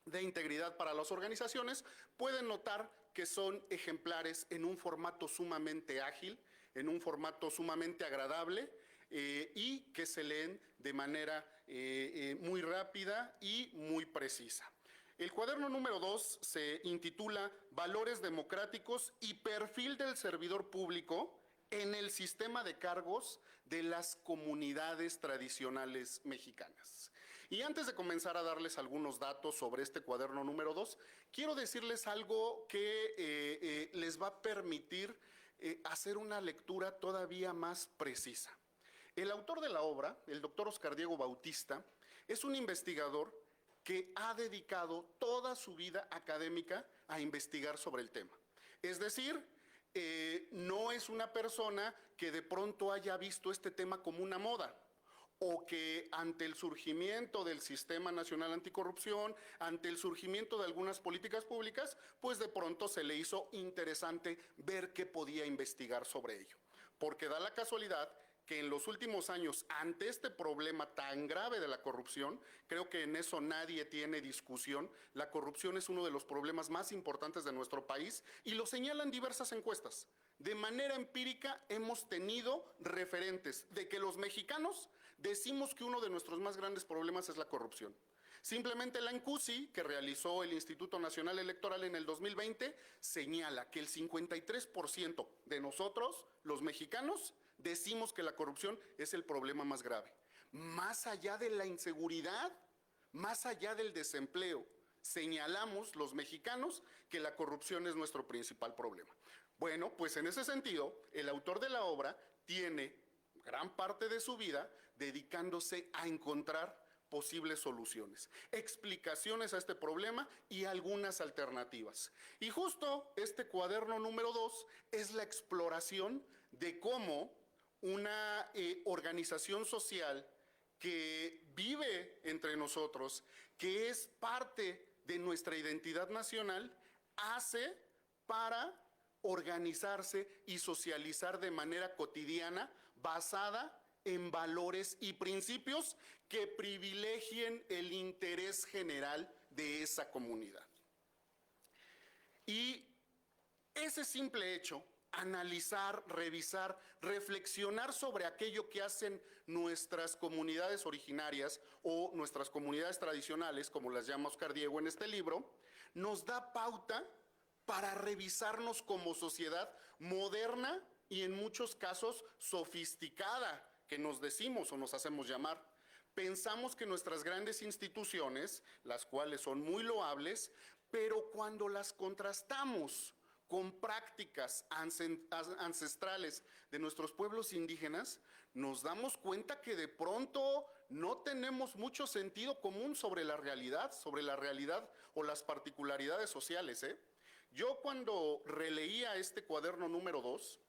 de integridad para las organizaciones, pueden notar que son ejemplares en un formato sumamente ágil, en un formato sumamente agradable, y que se leen de manera muy rápida y muy precisa. El cuaderno número 2 se intitula Valores democráticos y perfil del servidor público en el sistema de cargos de las comunidades tradicionales mexicanas. Y antes de comenzar a darles algunos datos sobre este cuaderno número 2, quiero decirles algo que les va a permitir hacer una lectura todavía más precisa. El autor de la obra, el doctor Oscar Diego Bautista, es un investigador que ha dedicado toda su vida académica a investigar sobre el tema. Es decir, no es una persona que de pronto haya visto este tema como una moda, o que ante el surgimiento del Sistema Nacional Anticorrupción, ante el surgimiento de algunas políticas públicas, pues de pronto se le hizo interesante ver qué podía investigar sobre ello. Porque da la casualidad que en los últimos años, ante este problema tan grave de la corrupción, creo que en eso nadie tiene discusión, la corrupción es uno de los problemas más importantes de nuestro país y lo señalan diversas encuestas. De manera empírica hemos tenido referentes de que los mexicanos decimos que uno de nuestros más grandes problemas es la corrupción. Simplemente la ENCUSI, que realizó el Instituto Nacional Electoral en el 2020, señala que el 53% de nosotros, los mexicanos, decimos que la corrupción es el problema más grave. Más allá de la inseguridad, más allá del desempleo, señalamos los mexicanos que la corrupción es nuestro principal problema. Bueno, pues en ese sentido, el autor de la obra tiene gran parte de su vida dedicándose a encontrar posibles soluciones, explicaciones a este problema y algunas alternativas. Y justo este cuaderno número 2 es la exploración de cómo una organización social que vive entre nosotros, que es parte de nuestra identidad nacional, hace para organizarse y socializar de manera cotidiana basada en valores y principios que privilegien el interés general de esa comunidad. Y ese simple hecho, analizar, revisar, reflexionar sobre aquello que hacen nuestras comunidades originarias o nuestras comunidades tradicionales, como las llama Oscar Diego en este libro, nos da pauta para revisarnos como sociedad moderna y en muchos casos sofisticada, que nos decimos o nos hacemos llamar. Pensamos que nuestras grandes instituciones, las cuales son muy loables, pero cuando las contrastamos con prácticas ancestrales de nuestros pueblos indígenas, nos damos cuenta que de pronto no tenemos mucho sentido común sobre la realidad o las particularidades sociales, ¿eh? Yo cuando releía este cuaderno número 2,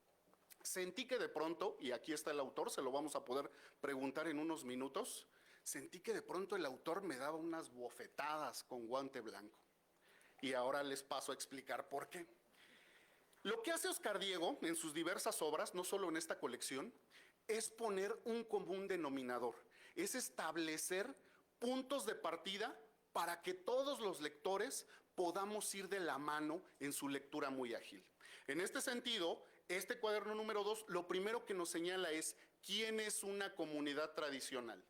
sentí que de pronto, y aquí está el autor, se lo vamos a poder preguntar en unos minutos, sentí que de pronto el autor me daba unas bofetadas con guante blanco. Y ahora les paso a explicar por qué. Lo que hace Oscar Diego en sus diversas obras, no solo en esta colección, es poner un común denominador, es establecer puntos de partida para que todos los lectores podamos ir de la mano en su lectura muy ágil. En este sentido, este cuaderno número 2, lo primero que nos señala es quién es una comunidad tradicional,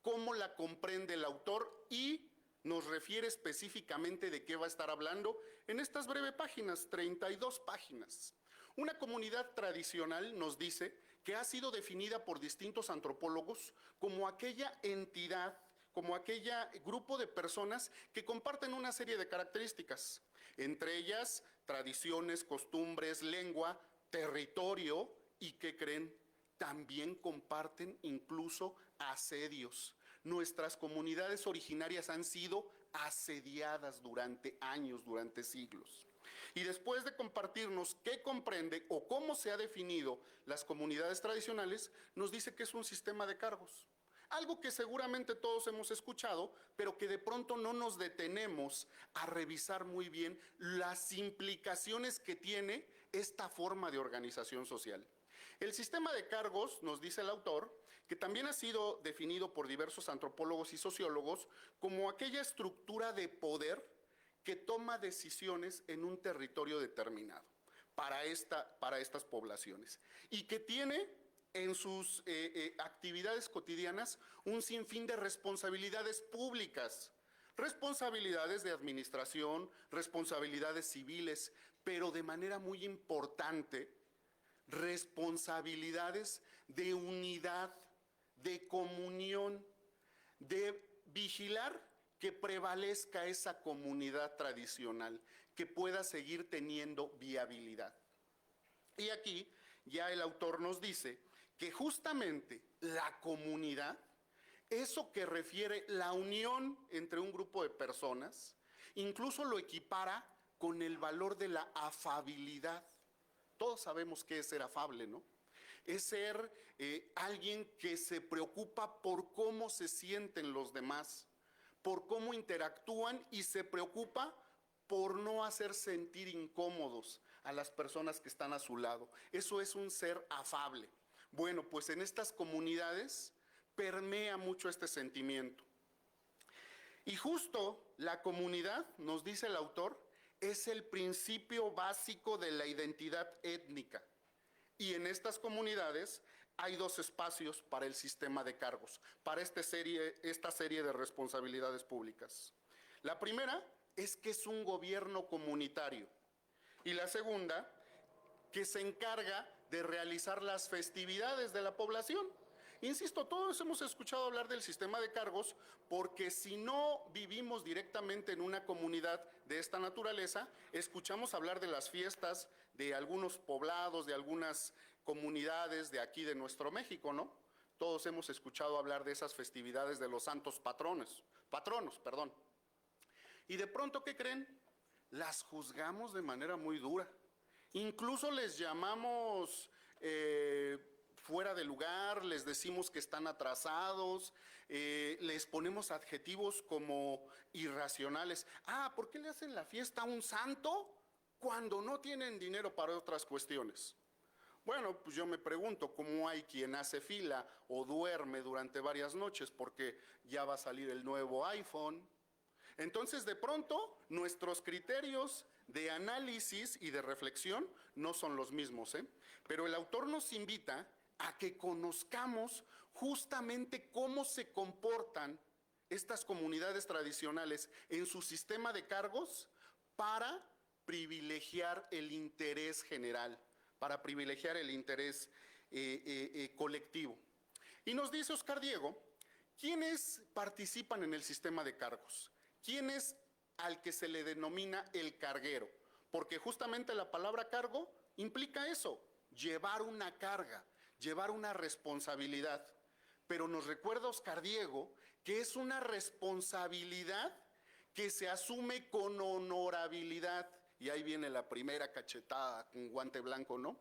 cómo la comprende el autor y nos refiere específicamente de qué va a estar hablando en estas breves páginas, 32 páginas. Una comunidad tradicional, nos dice, que ha sido definida por distintos antropólogos como aquella entidad, como aquel grupo de personas que comparten una serie de características, entre ellas tradiciones, costumbres, lengua, territorio y, ¿qué creen? También comparten incluso asedios. Nuestras comunidades originarias han sido asediadas durante años, durante siglos. Y después de compartirnos qué comprende o cómo se ha definido las comunidades tradicionales, nos dice que es un sistema de cargos. Algo que seguramente todos hemos escuchado, pero que de pronto no nos detenemos a revisar muy bien las implicaciones que tiene esta forma de organización social. El sistema de cargos, nos dice el autor, que también ha sido definido por diversos antropólogos y sociólogos como aquella estructura de poder que toma decisiones en un territorio determinado para estas poblaciones y que tiene en sus actividades cotidianas un sinfín de responsabilidades públicas, responsabilidades de administración, responsabilidades civiles, pero de manera muy importante, responsabilidades de unidad, de comunión, de vigilar que prevalezca esa comunidad tradicional, que pueda seguir teniendo viabilidad. Y aquí ya el autor nos dice que justamente la comunidad, eso que refiere la unión entre un grupo de personas, incluso lo equipara con el valor de la afabilidad. Todos sabemos qué es ser afable, ¿no? Es ser alguien que se preocupa por cómo se sienten los demás, por cómo interactúan y se preocupa por no hacer sentir incómodos a las personas que están a su lado. Eso es un ser afable. Bueno, pues en estas comunidades permea mucho este sentimiento. Y justo la comunidad, nos dice el autor, es el principio básico de la identidad étnica. Y en estas comunidades hay dos espacios para el sistema de cargos, para esta serie de responsabilidades públicas. La primera es que es un gobierno comunitario y la segunda, que se encarga de realizar las festividades de la población. Insisto, todos hemos escuchado hablar del sistema de cargos porque si no vivimos directamente en una comunidad de esta naturaleza, escuchamos hablar de las fiestas de algunos poblados, de algunas comunidades de aquí de nuestro México, ¿no? Todos hemos escuchado hablar de esas festividades de los santos patronos. Y de pronto, ¿qué creen? Las juzgamos de manera muy dura. Incluso les llamamos fuera de lugar, les decimos que están atrasados, les ponemos adjetivos como irracionales. ¿Por qué le hacen la fiesta a un santo cuando no tienen dinero para otras cuestiones? Bueno, pues yo me pregunto cómo hay quien hace fila o duerme durante varias noches porque ya va a salir el nuevo iPhone. Entonces, de pronto, nuestros criterios de análisis y de reflexión no son los mismos, ¿eh? Pero el autor nos invita a que conozcamos justamente cómo se comportan estas comunidades tradicionales en su sistema de cargos para privilegiar el interés general, para privilegiar el interés colectivo. Y nos dice Oscar Diego, ¿quiénes participan en el sistema de cargos? ¿Quién es al que se le denomina el carguero? porque justamente la palabra cargo implica eso, llevar una carga, llevar una responsabilidad. Pero nos recuerda Oscar Diego que es una responsabilidad que se asume con honorabilidad. Y ahí viene la primera cachetada con guante blanco, ¿no?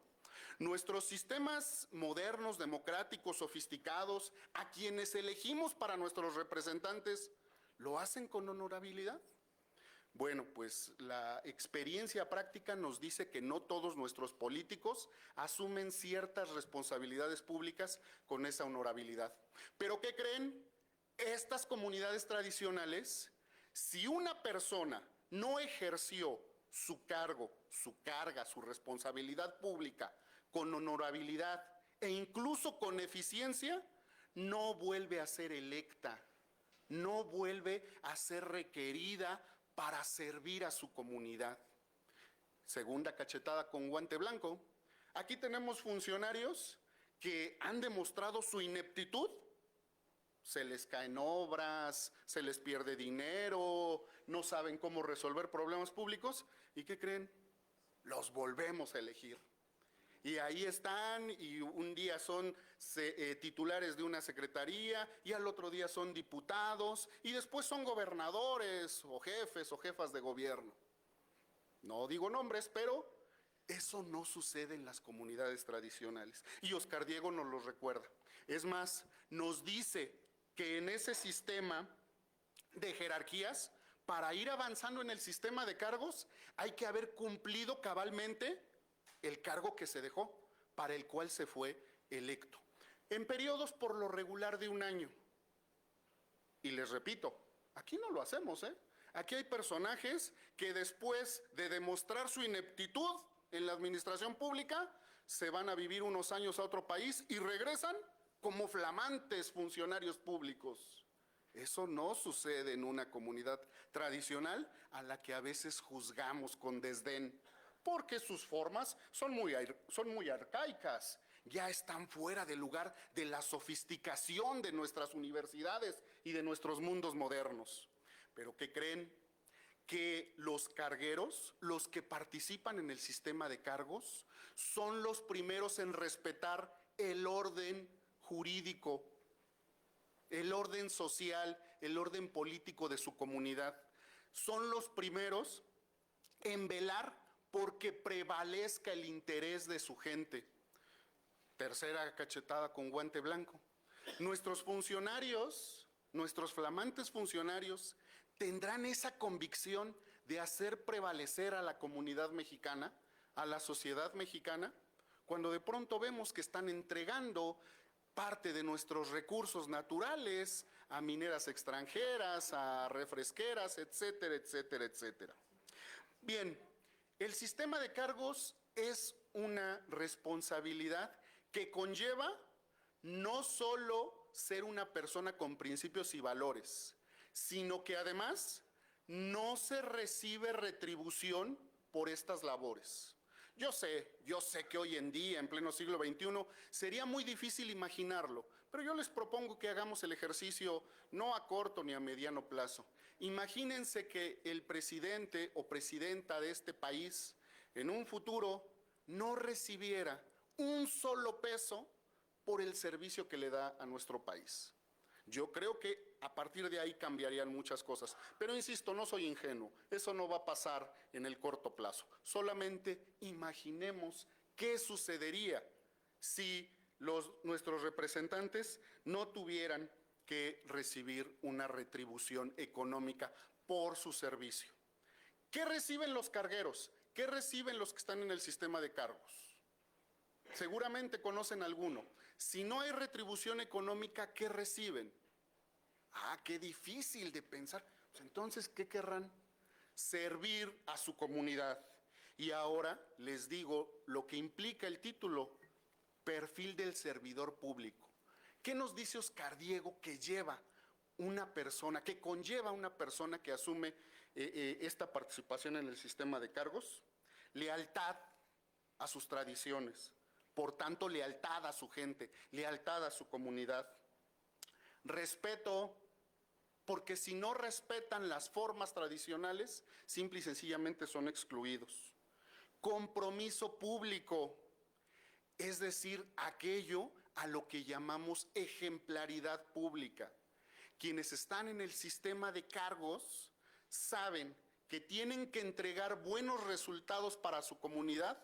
Nuestros sistemas modernos, democráticos, sofisticados, a quienes elegimos para nuestros representantes, ¿lo hacen con honorabilidad? Bueno, pues la experiencia práctica nos dice que no todos nuestros políticos asumen ciertas responsabilidades públicas con esa honorabilidad. ¿Pero qué creen? Estas comunidades tradicionales, si una persona no ejerció su cargo, su carga, su responsabilidad pública con honorabilidad e incluso con eficiencia, no vuelve a ser electa, no vuelve a ser requerida para servir a su comunidad. Segunda cachetada con guante blanco. Aquí tenemos funcionarios que han demostrado su ineptitud. Se les caen obras, se les pierde dinero, no saben cómo resolver problemas públicos. ¿Y qué creen? Los volvemos a elegir. Y ahí están, y un día son titulares de una secretaría, y al otro día son diputados, y después son gobernadores, o jefes, o jefas de gobierno. No digo nombres, pero eso no sucede en las comunidades tradicionales. Y Oscar Diego nos lo recuerda. Es más, nos dice que en ese sistema de jerarquías, para ir avanzando en el sistema de cargos, hay que haber cumplido cabalmente el cargo que se dejó, para el cual se fue electo, en periodos por lo regular de un año. Y les repito, aquí no lo hacemos, ¿eh? Aquí hay personajes que después de demostrar su ineptitud en la administración pública, se van a vivir unos años a otro país y regresan como flamantes funcionarios públicos. Eso no sucede en una comunidad tradicional a la que a veces juzgamos con desdén, porque sus formas son muy arcaicas, ya están fuera del lugar de la sofisticación de nuestras universidades y de nuestros mundos modernos. ¿Pero qué creen? Que los cargueros, los que participan en el sistema de cargos, son los primeros en respetar el orden jurídico, el orden social, el orden político de su comunidad. Son los primeros en velar porque prevalezca el interés de su gente. Tercera cachetada con guante blanco. Nuestros funcionarios, nuestros flamantes funcionarios, tendrán esa convicción de hacer prevalecer a la comunidad mexicana, a la sociedad mexicana, cuando de pronto vemos que están entregando parte de nuestros recursos naturales a mineras extranjeras, a refresqueras, etcétera, etcétera, etcétera. Bien, el sistema de cargos es una responsabilidad que conlleva no solo ser una persona con principios y valores, sino que además no se recibe retribución por estas labores. Yo sé que hoy en día, en pleno siglo XXI, sería muy difícil imaginarlo, pero yo les propongo que hagamos el ejercicio no a corto ni a mediano plazo. Imagínense que el presidente o presidenta de este país en un futuro no recibiera un solo peso por el servicio que le da a nuestro país. Yo creo que a partir de ahí cambiarían muchas cosas. Pero insisto, no soy ingenuo, eso no va a pasar en el corto plazo. Solamente imaginemos qué sucedería si nuestros representantes no tuvieran que recibir una retribución económica por su servicio. ¿Qué reciben los cargueros? ¿Qué reciben los que están en el sistema de cargos? Seguramente conocen alguno. Si no hay retribución económica, ¿qué reciben? Ah, qué difícil de pensar. Pues entonces, ¿qué querrán? Servir a su comunidad. Y ahora les digo lo que implica el título, perfil del servidor público. ¿Qué nos dice Oscar Diego que lleva una persona, que conlleva una persona que asume esta participación en el sistema de cargos? Lealtad a sus tradiciones, por tanto, lealtad a su gente, lealtad a su comunidad. Respeto, porque si no respetan las formas tradicionales, simple y sencillamente son excluidos. compromiso público, es decir, aquello a lo que llamamos ejemplaridad pública. Quienes están en el sistema de cargos saben que tienen que entregar buenos resultados para su comunidad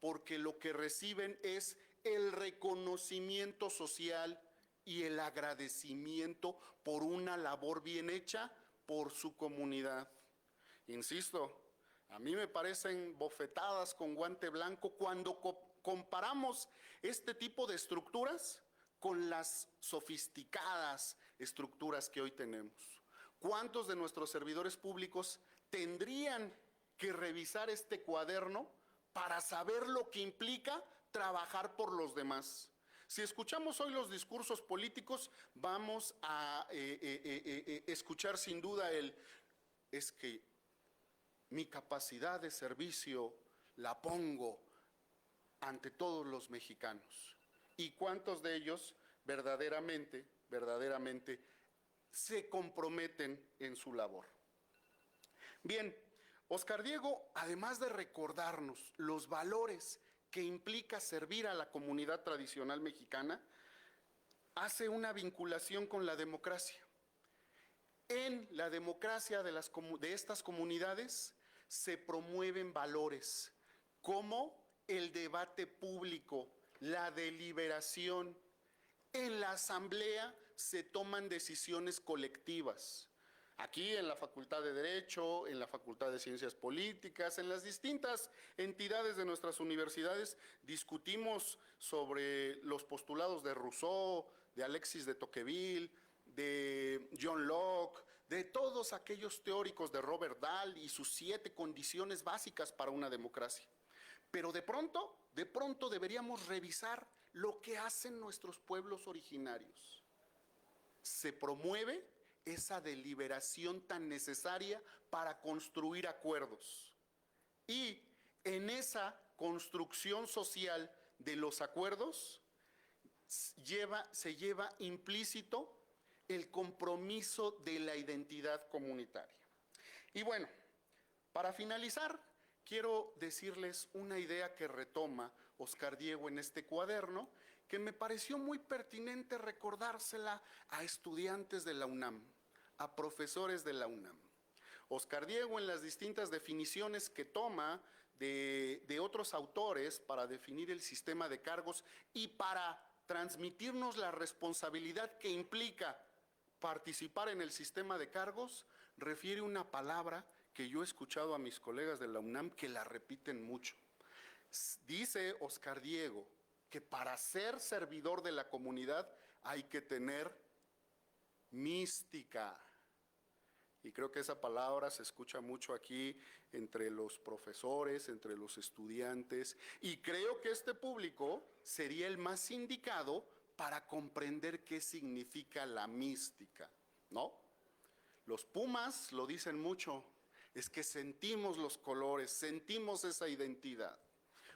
porque lo que reciben es el reconocimiento social y el agradecimiento por una labor bien hecha por su comunidad. Insisto, a mí me parecen bofetadas con guante blanco cuando comparamos este tipo de estructuras con las sofisticadas estructuras que hoy tenemos. ¿Cuántos de nuestros servidores públicos tendrían que revisar este cuaderno para saber lo que implica trabajar por los demás? Si escuchamos hoy los discursos políticos, vamos a escuchar sin duda es que mi capacidad de servicio la pongo ante todos los mexicanos. ¿Y cuántos de ellos verdaderamente se comprometen en su labor? Bien, Oscar Diego, además de recordarnos los valores que implica servir a la comunidad tradicional mexicana, hace una vinculación con la democracia. En la democracia de estas comunidades se promueven valores como el debate público, la deliberación. En la asamblea se toman decisiones colectivas. Aquí en la Facultad de Derecho, en la Facultad de Ciencias Políticas, en las distintas entidades de nuestras universidades, discutimos sobre los postulados de Rousseau, de Alexis de Tocqueville, de John Locke, de todos aquellos teóricos, de Robert Dahl y sus 7 condiciones básicas para una democracia. Pero de pronto deberíamos revisar lo que hacen nuestros pueblos originarios. Se promueve esa deliberación tan necesaria para construir acuerdos. Y en esa construcción social de los acuerdos se lleva implícito el compromiso de la identidad comunitaria. Y bueno, para finalizar, quiero decirles una idea que retoma Oscar Diego en este cuaderno, que me pareció muy pertinente recordársela a estudiantes de la UNAM, a profesores de la UNAM. Oscar Diego, en las distintas definiciones que toma de otros autores para definir el sistema de cargos y para transmitirnos la responsabilidad que implica participar en el sistema de cargos, refiere una palabra que yo he escuchado a mis colegas de la UNAM que la repiten mucho. Dice Oscar Diego que para ser servidor de la comunidad hay que tener mística. Y creo que esa palabra se escucha mucho aquí entre los profesores, entre los estudiantes, y creo que este público sería el más indicado para comprender qué significa la mística, ¿no? Los Pumas lo dicen mucho, es que sentimos los colores, sentimos esa identidad.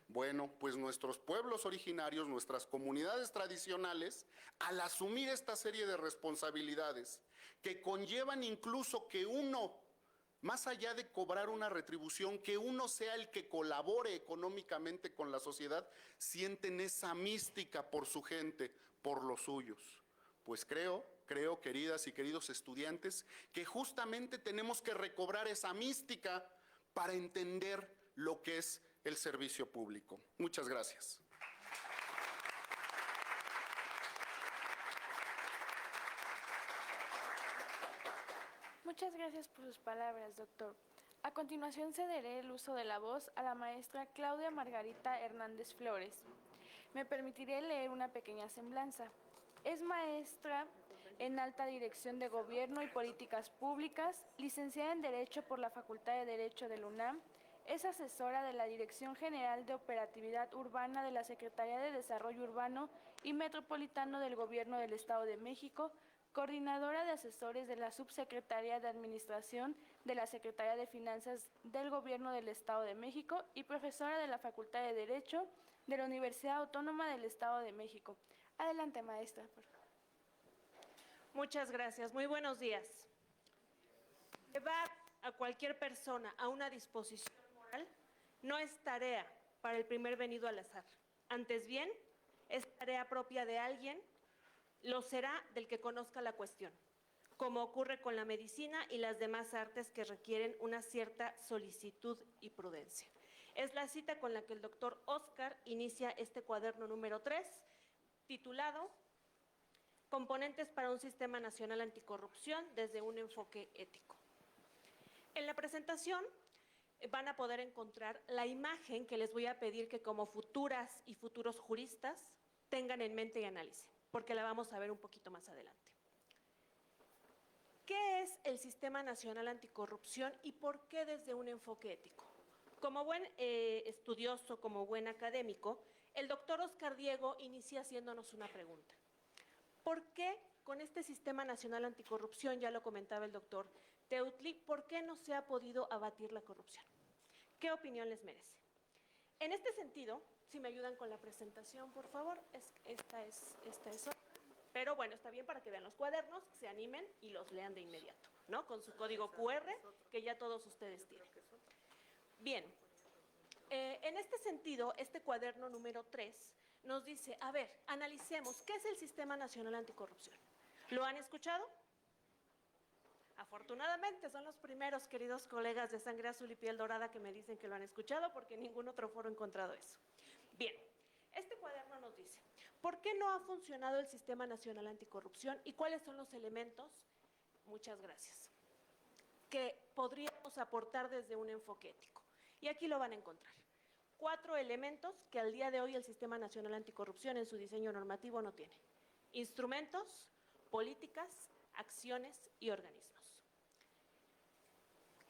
Bueno, pues nuestros pueblos originarios, nuestras comunidades tradicionales, al asumir esta serie de responsabilidades que conllevan incluso que uno, más allá de cobrar una retribución, que uno sea el que colabore económicamente con la sociedad, sienten esa mística por su gente, por los suyos. Pues creo, queridas y queridos estudiantes, que justamente tenemos que recobrar esa mística para entender lo que es el servicio público. Muchas gracias. Muchas gracias por sus palabras, doctor. A continuación cederé el uso de la voz a la maestra Claudia Margarita Hernández Flores. Me permitiré leer una pequeña semblanza. Es maestra en Alta Dirección de Gobierno y Políticas Públicas, licenciada en Derecho por la Facultad de Derecho de la UNAM, es asesora de la Dirección General de Operatividad Urbana de la Secretaría de Desarrollo Urbano y Metropolitano del Gobierno del Estado de México, coordinadora de asesores de la Subsecretaría de Administración de la Secretaría de Finanzas del Gobierno del Estado de México y profesora de la Facultad de Derecho de la Universidad Autónoma del Estado de México. Adelante, maestra. Por favor. Muchas gracias. Muy buenos días. Llevar a cualquier persona a una disposición moral no es tarea para el primer venido al azar. Antes bien, es tarea propia de alguien, lo será del que conozca la cuestión, como ocurre con la medicina y las demás artes que requieren una cierta solicitud y prudencia. Es la cita con la que el doctor Oscar inicia este cuaderno número 3, titulado Componentes para un Sistema Nacional Anticorrupción desde un enfoque ético. En la presentación van a poder encontrar la imagen que les voy a pedir que como futuras y futuros juristas tengan en mente y analicen, porque la vamos a ver un poquito más adelante. ¿Qué es el Sistema Nacional Anticorrupción y por qué desde un enfoque ético? Como buen estudioso, como buen académico, el doctor Oscar Diego inicia haciéndonos una pregunta. ¿Por qué con este Sistema Nacional Anticorrupción, ya lo comentaba el doctor Teutli, por qué no se ha podido abatir la corrupción? ¿Qué opinión les merece? En este sentido, si me ayudan con la presentación, por favor, esta es otra. Pero bueno, está bien para que vean los cuadernos, se animen y los lean de inmediato, ¿no? Con su código QR, que ya todos ustedes tienen. Bien, en este sentido, este cuaderno número 3 nos dice, a ver, analicemos, ¿qué es el Sistema Nacional Anticorrupción? ¿Lo han escuchado? Afortunadamente son los primeros, queridos colegas de Sangre Azul y Piel Dorada, que me dicen que lo han escuchado, porque ningún otro foro ha encontrado eso. Bien, este cuaderno nos dice, ¿por qué no ha funcionado el Sistema Nacional Anticorrupción y cuáles son los elementos? Muchas gracias. Que podríamos aportar desde un enfoque ético. Y aquí lo van a encontrar. 4 elementos que al día de hoy el Sistema Nacional Anticorrupción en su diseño normativo no tiene. Instrumentos, políticas, acciones y organismos.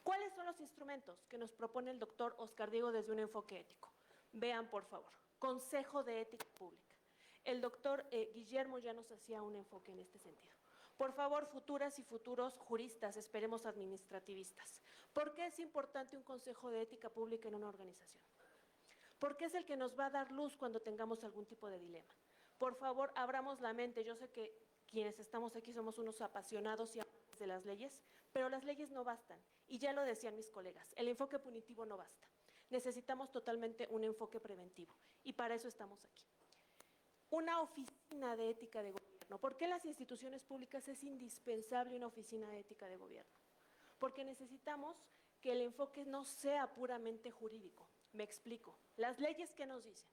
¿Cuáles son los instrumentos que nos propone el doctor Oscar Diego desde un enfoque ético? Vean, por favor, Consejo de Ética Pública. El doctor Guillermo ya nos hacía un enfoque en este sentido. Por favor, futuras y futuros juristas, esperemos administrativistas. ¿Por qué es importante un Consejo de Ética Pública en una organización? Porque es el que nos va a dar luz cuando tengamos algún tipo de dilema. Por favor, abramos la mente. Yo sé que quienes estamos aquí somos unos apasionados y amantes de las leyes, pero las leyes no bastan. Y ya lo decían mis colegas, el enfoque punitivo no basta. Necesitamos totalmente un enfoque preventivo y para eso estamos aquí. Una oficina de ética de gobierno. ¿Por qué en las instituciones públicas es indispensable una oficina de ética de gobierno? Porque necesitamos que el enfoque no sea puramente jurídico. Me explico. Las leyes, ¿qué nos dicen?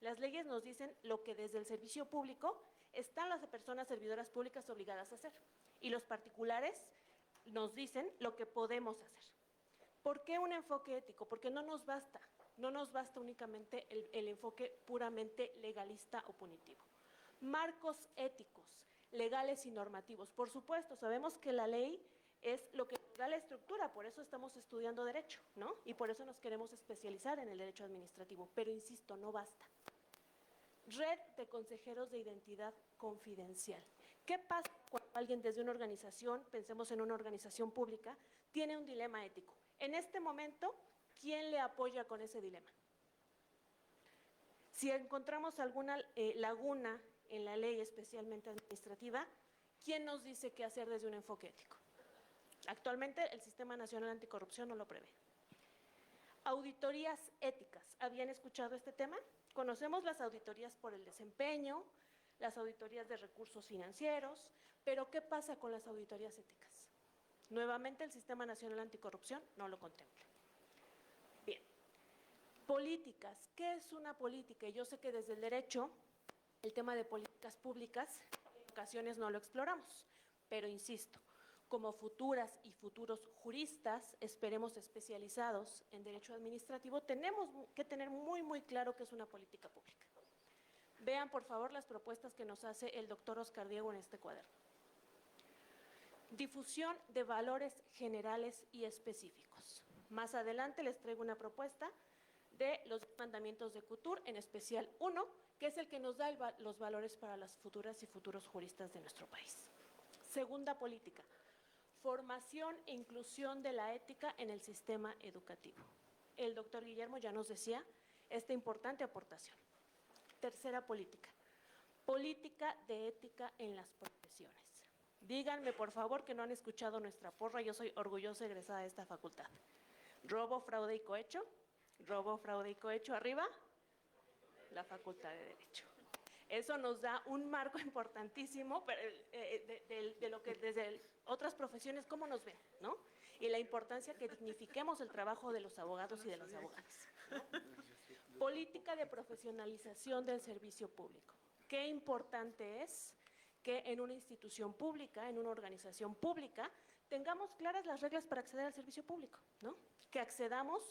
Las leyes nos dicen lo que desde el servicio público están las personas servidoras públicas obligadas a hacer. Y los particulares nos dicen lo que podemos hacer. ¿Por qué un enfoque ético? Porque no nos basta únicamente el enfoque puramente legalista o punitivo. Marcos éticos, legales y normativos. Por supuesto, sabemos que la ley es lo que da la estructura, por eso estamos estudiando derecho, ¿no? Y por eso nos queremos especializar en el derecho administrativo, pero insisto, no basta. Red de consejeros de identidad confidencial. ¿Qué pasa cuando alguien desde una organización, pensemos en una organización pública, tiene un dilema ético? En este momento, ¿quién le apoya con ese dilema? Si encontramos alguna laguna en la ley, especialmente administrativa, ¿quién nos dice qué hacer desde un enfoque ético? Actualmente el Sistema Nacional Anticorrupción no lo prevé. Auditorías éticas. ¿Habían escuchado este tema? Conocemos las auditorías por el desempeño, las auditorías de recursos financieros, pero ¿qué pasa con las auditorías éticas? Nuevamente el Sistema Nacional Anticorrupción no lo contempla. Bien. Políticas. ¿Qué es una política? Yo sé que desde el derecho, el tema de políticas públicas, en ocasiones no lo exploramos, pero insisto, como futuras y futuros juristas, esperemos especializados en derecho administrativo, tenemos que tener muy claro qué es una política pública. Vean, por favor, las propuestas que nos hace el doctor Oscar Diego en este cuaderno. Difusión de valores generales y específicos. Más adelante les traigo una propuesta de los mandamientos de CUTUR, en especial uno, que es el que nos da los valores para las futuras y futuros juristas de nuestro país. Segunda política. Formación e inclusión de la ética en el sistema educativo. El doctor Guillermo ya nos decía esta importante aportación. Tercera política. Política de ética en las profesiones. Díganme, por favor, que no han escuchado nuestra porra. Yo soy orgullosa egresada de esta facultad. Robo, fraude y cohecho. Robo, fraude y cohecho. Arriba, la Facultad de Derecho. Eso nos da un marco importantísimo de lo que desde otras profesiones, cómo nos ven, ¿no? Y la importancia que dignifiquemos el trabajo de los abogados y de las abogadas, ¿no? Política de profesionalización del servicio público. Qué importante es que en una institución pública, en una organización pública, tengamos claras las reglas para acceder al servicio público, ¿no? Que accedamos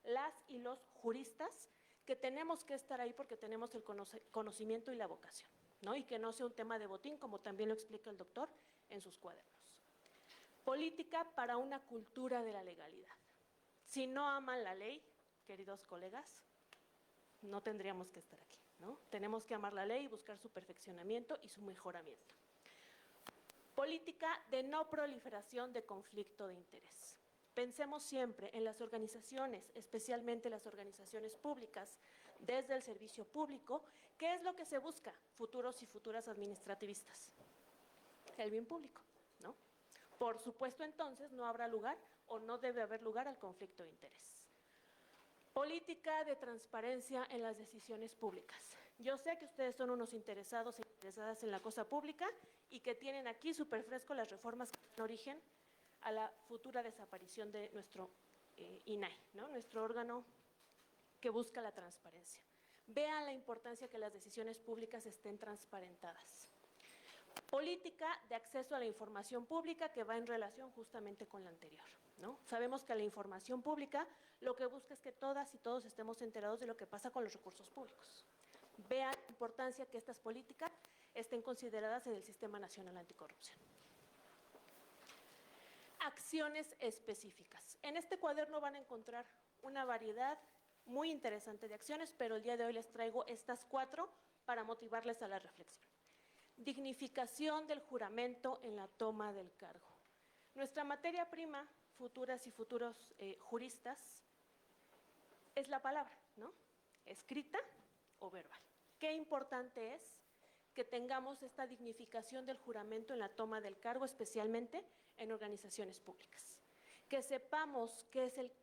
las y los juristas, que tenemos que estar ahí porque tenemos el conocimiento y la vocación, ¿no? Y que no sea un tema de botín, como también lo explica el doctor en sus cuadernos. Política para una cultura de la legalidad. Si no aman la ley, queridos colegas, no tendríamos que estar aquí, ¿no? Tenemos que amar la ley y buscar su perfeccionamiento y su mejoramiento. Política de no proliferación de conflicto de interés. Pensemos siempre en las organizaciones, especialmente las organizaciones públicas, desde el servicio público. ¿Qué es lo que se busca? Futuros y futuras administrativistas. El bien público, ¿no? Por supuesto, entonces, no habrá lugar o no debe haber lugar al conflicto de interés. Política de transparencia en las decisiones públicas. Yo sé que ustedes son unos interesados e interesadas en la cosa pública y que tienen aquí súper fresco las reformas que dan origen a la futura desaparición de nuestro INAI, ¿no? Nuestro órgano que busca la transparencia. Vean la importancia que las decisiones públicas estén transparentadas. Política de acceso a la información pública que va en relación justamente con la anterior, ¿no? Sabemos que la información pública lo que busca es que todas y todos estemos enterados de lo que pasa con los recursos públicos. Vean la importancia que estas políticas estén consideradas en el Sistema Nacional Anticorrupción. Acciones específicas. En este cuaderno van a encontrar una variedad muy interesante de acciones, pero el día de hoy les traigo estas 4 para motivarles a la reflexión. Dignificación del juramento en la toma del cargo. Nuestra materia prima, futuras y futuros juristas, es la palabra, ¿no? Escrita o verbal. Qué importante es que tengamos esta dignificación del juramento en la toma del cargo, especialmente en organizaciones públicas. Que sepamos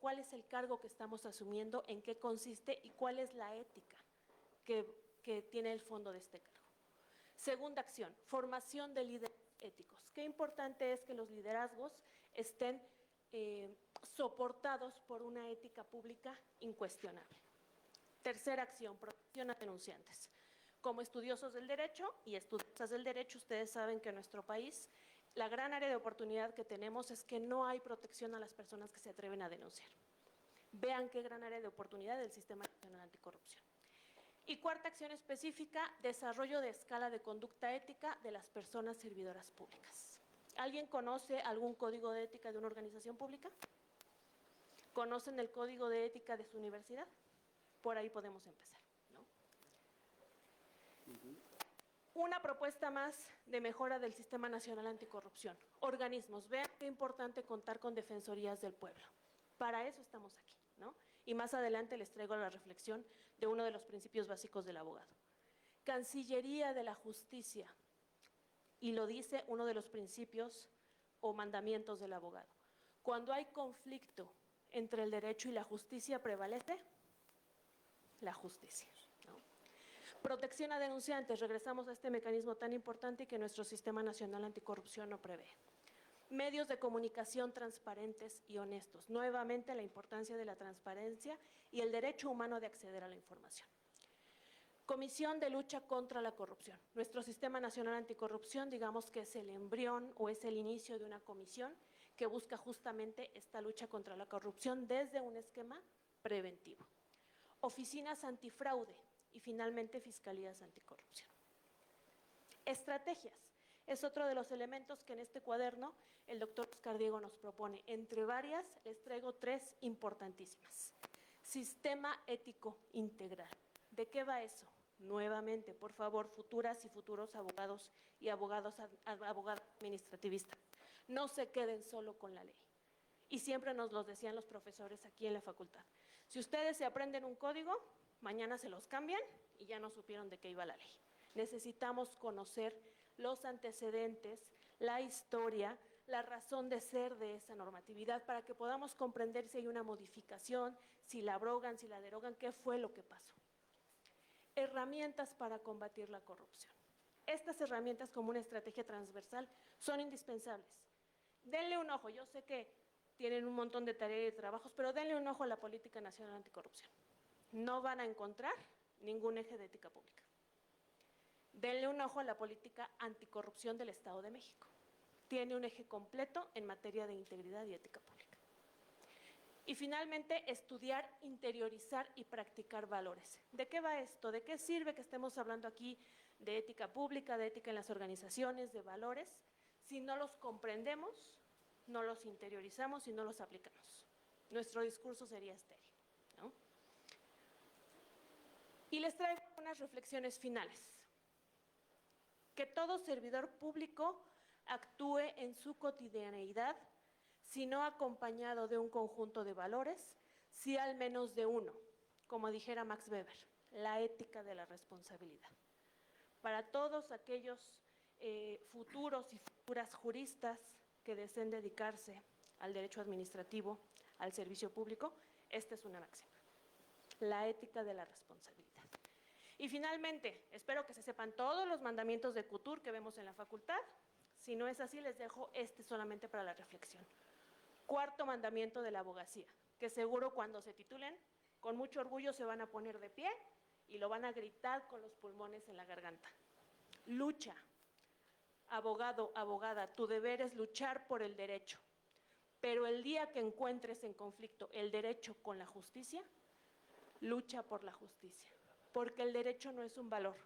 cuál es el cargo que estamos asumiendo, en qué consiste y cuál es la ética que tiene el fondo de este cargo. Segunda acción, formación de líderes éticos. Qué importante es que los liderazgos estén soportados por una ética pública incuestionable. Tercera acción, protección a denunciantes. Como estudiosos del derecho y estudiosas del derecho, ustedes saben que en nuestro país la gran área de oportunidad que tenemos es que no hay protección a las personas que se atreven a denunciar. Vean qué gran área de oportunidad del Sistema Nacional Anticorrupción. Y cuarta acción específica, desarrollo de escala de conducta ética de las personas servidoras públicas. ¿Alguien conoce algún código de ética de una organización pública? ¿Conocen el código de ética de su universidad? Por ahí podemos empezar, ¿no? Una propuesta más de mejora del Sistema Nacional Anticorrupción. Organismos, vean qué importante contar con defensorías del pueblo. Para eso estamos aquí, ¿no? Y más adelante les traigo la reflexión de uno de los principios básicos del abogado. Cancillería de la Justicia, y lo dice uno de los principios o mandamientos del abogado. Cuando hay conflicto entre el derecho y la justicia, prevalece la justicia, ¿no? Protección a denunciantes, regresamos a este mecanismo tan importante que nuestro Sistema Nacional Anticorrupción no prevé. Medios de comunicación transparentes y honestos. Nuevamente la importancia de la transparencia y el derecho humano de acceder a la información. Comisión de lucha contra la corrupción. Nuestro Sistema Nacional Anticorrupción, digamos que es el embrión o es el inicio de una comisión que busca justamente esta lucha contra la corrupción desde un esquema preventivo. Oficinas antifraude y finalmente fiscalías anticorrupción. Estrategias. Es otro de los elementos que en este cuaderno el doctor Oscar Diego nos propone. Entre varias, les traigo 3 importantísimas. Sistema ético integral. ¿De qué va eso? Nuevamente, por favor, futuras y futuros abogados y abogadas administrativistas, no se queden solo con la ley. Y siempre nos lo decían los profesores aquí en la facultad. Si ustedes se aprenden un código, mañana se los cambian y ya no supieron de qué iba la ley. Necesitamos conocer los antecedentes, la historia, la razón de ser de esa normatividad para que podamos comprender si hay una modificación, si la abrogan, si la derogan, qué fue lo que pasó. Herramientas para combatir la corrupción. Estas herramientas como una estrategia transversal son indispensables. Denle un ojo, yo sé que tienen un montón de tareas y trabajos, pero denle un ojo a la Política Nacional Anticorrupción. No van a encontrar ningún eje de ética pública. Denle un ojo a la política anticorrupción del Estado de México. Tiene un eje completo en materia de integridad y ética pública. Y finalmente, estudiar, interiorizar y practicar valores. ¿De qué va esto? ¿De qué sirve que estemos hablando aquí de ética pública, de ética en las organizaciones, de valores, si no los comprendemos, no los interiorizamos y no los aplicamos? Nuestro discurso sería estéril, ¿no? Y les traigo unas reflexiones finales. Que todo servidor público actúe en su cotidianeidad, si no acompañado de un conjunto de valores, si al menos de uno, como dijera Max Weber, la ética de la responsabilidad. Para todos aquellos futuros y futuras juristas que deseen dedicarse al derecho administrativo, al servicio público, esta es una máxima, la ética de la responsabilidad. Y finalmente, espero que se sepan todos los mandamientos de CUTUR que vemos en la facultad. Si no es así, les dejo este solamente para la reflexión. Cuarto mandamiento de la abogacía, que seguro cuando se titulen, con mucho orgullo se van a poner de pie y lo van a gritar con los pulmones en la garganta. Lucha. Abogado, abogada, tu deber es luchar por el derecho. Pero el día que encuentres en conflicto el derecho con la justicia, lucha por la justicia. Porque el derecho no es un valor,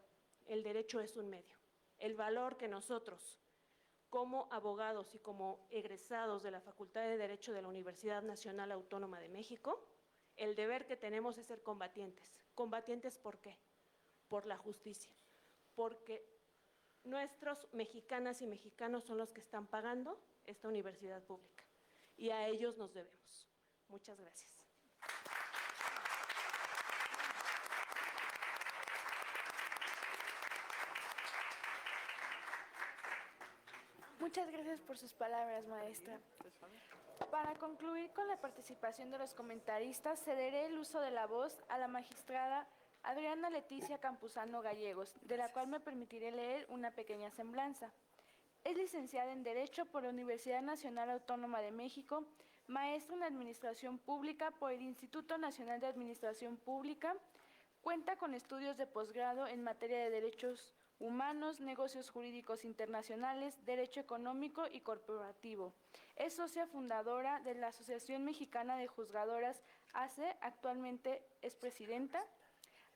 el derecho es un medio. El valor que nosotros, como abogados y como egresados de la Facultad de Derecho de la Universidad Nacional Autónoma de México, el deber que tenemos es ser combatientes. ¿Combatientes por qué? Por la justicia. Porque nuestros mexicanas y mexicanos son los que están pagando esta universidad pública. Y a ellos nos debemos. Muchas gracias. Muchas gracias por sus palabras, maestra. Para concluir con la participación de los comentaristas, cederé el uso de la voz a la magistrada Adriana Leticia Campuzano Gallegos, de la cual me permitiré leer una pequeña semblanza. Es licenciada en Derecho por la Universidad Nacional Autónoma de México, maestra en Administración Pública por el Instituto Nacional de Administración Pública, cuenta con estudios de posgrado en materia de derechos humanos, negocios jurídicos internacionales, derecho económico y corporativo. Es socia fundadora de la Asociación Mexicana de Juzgadoras, ACE, actualmente es presidenta.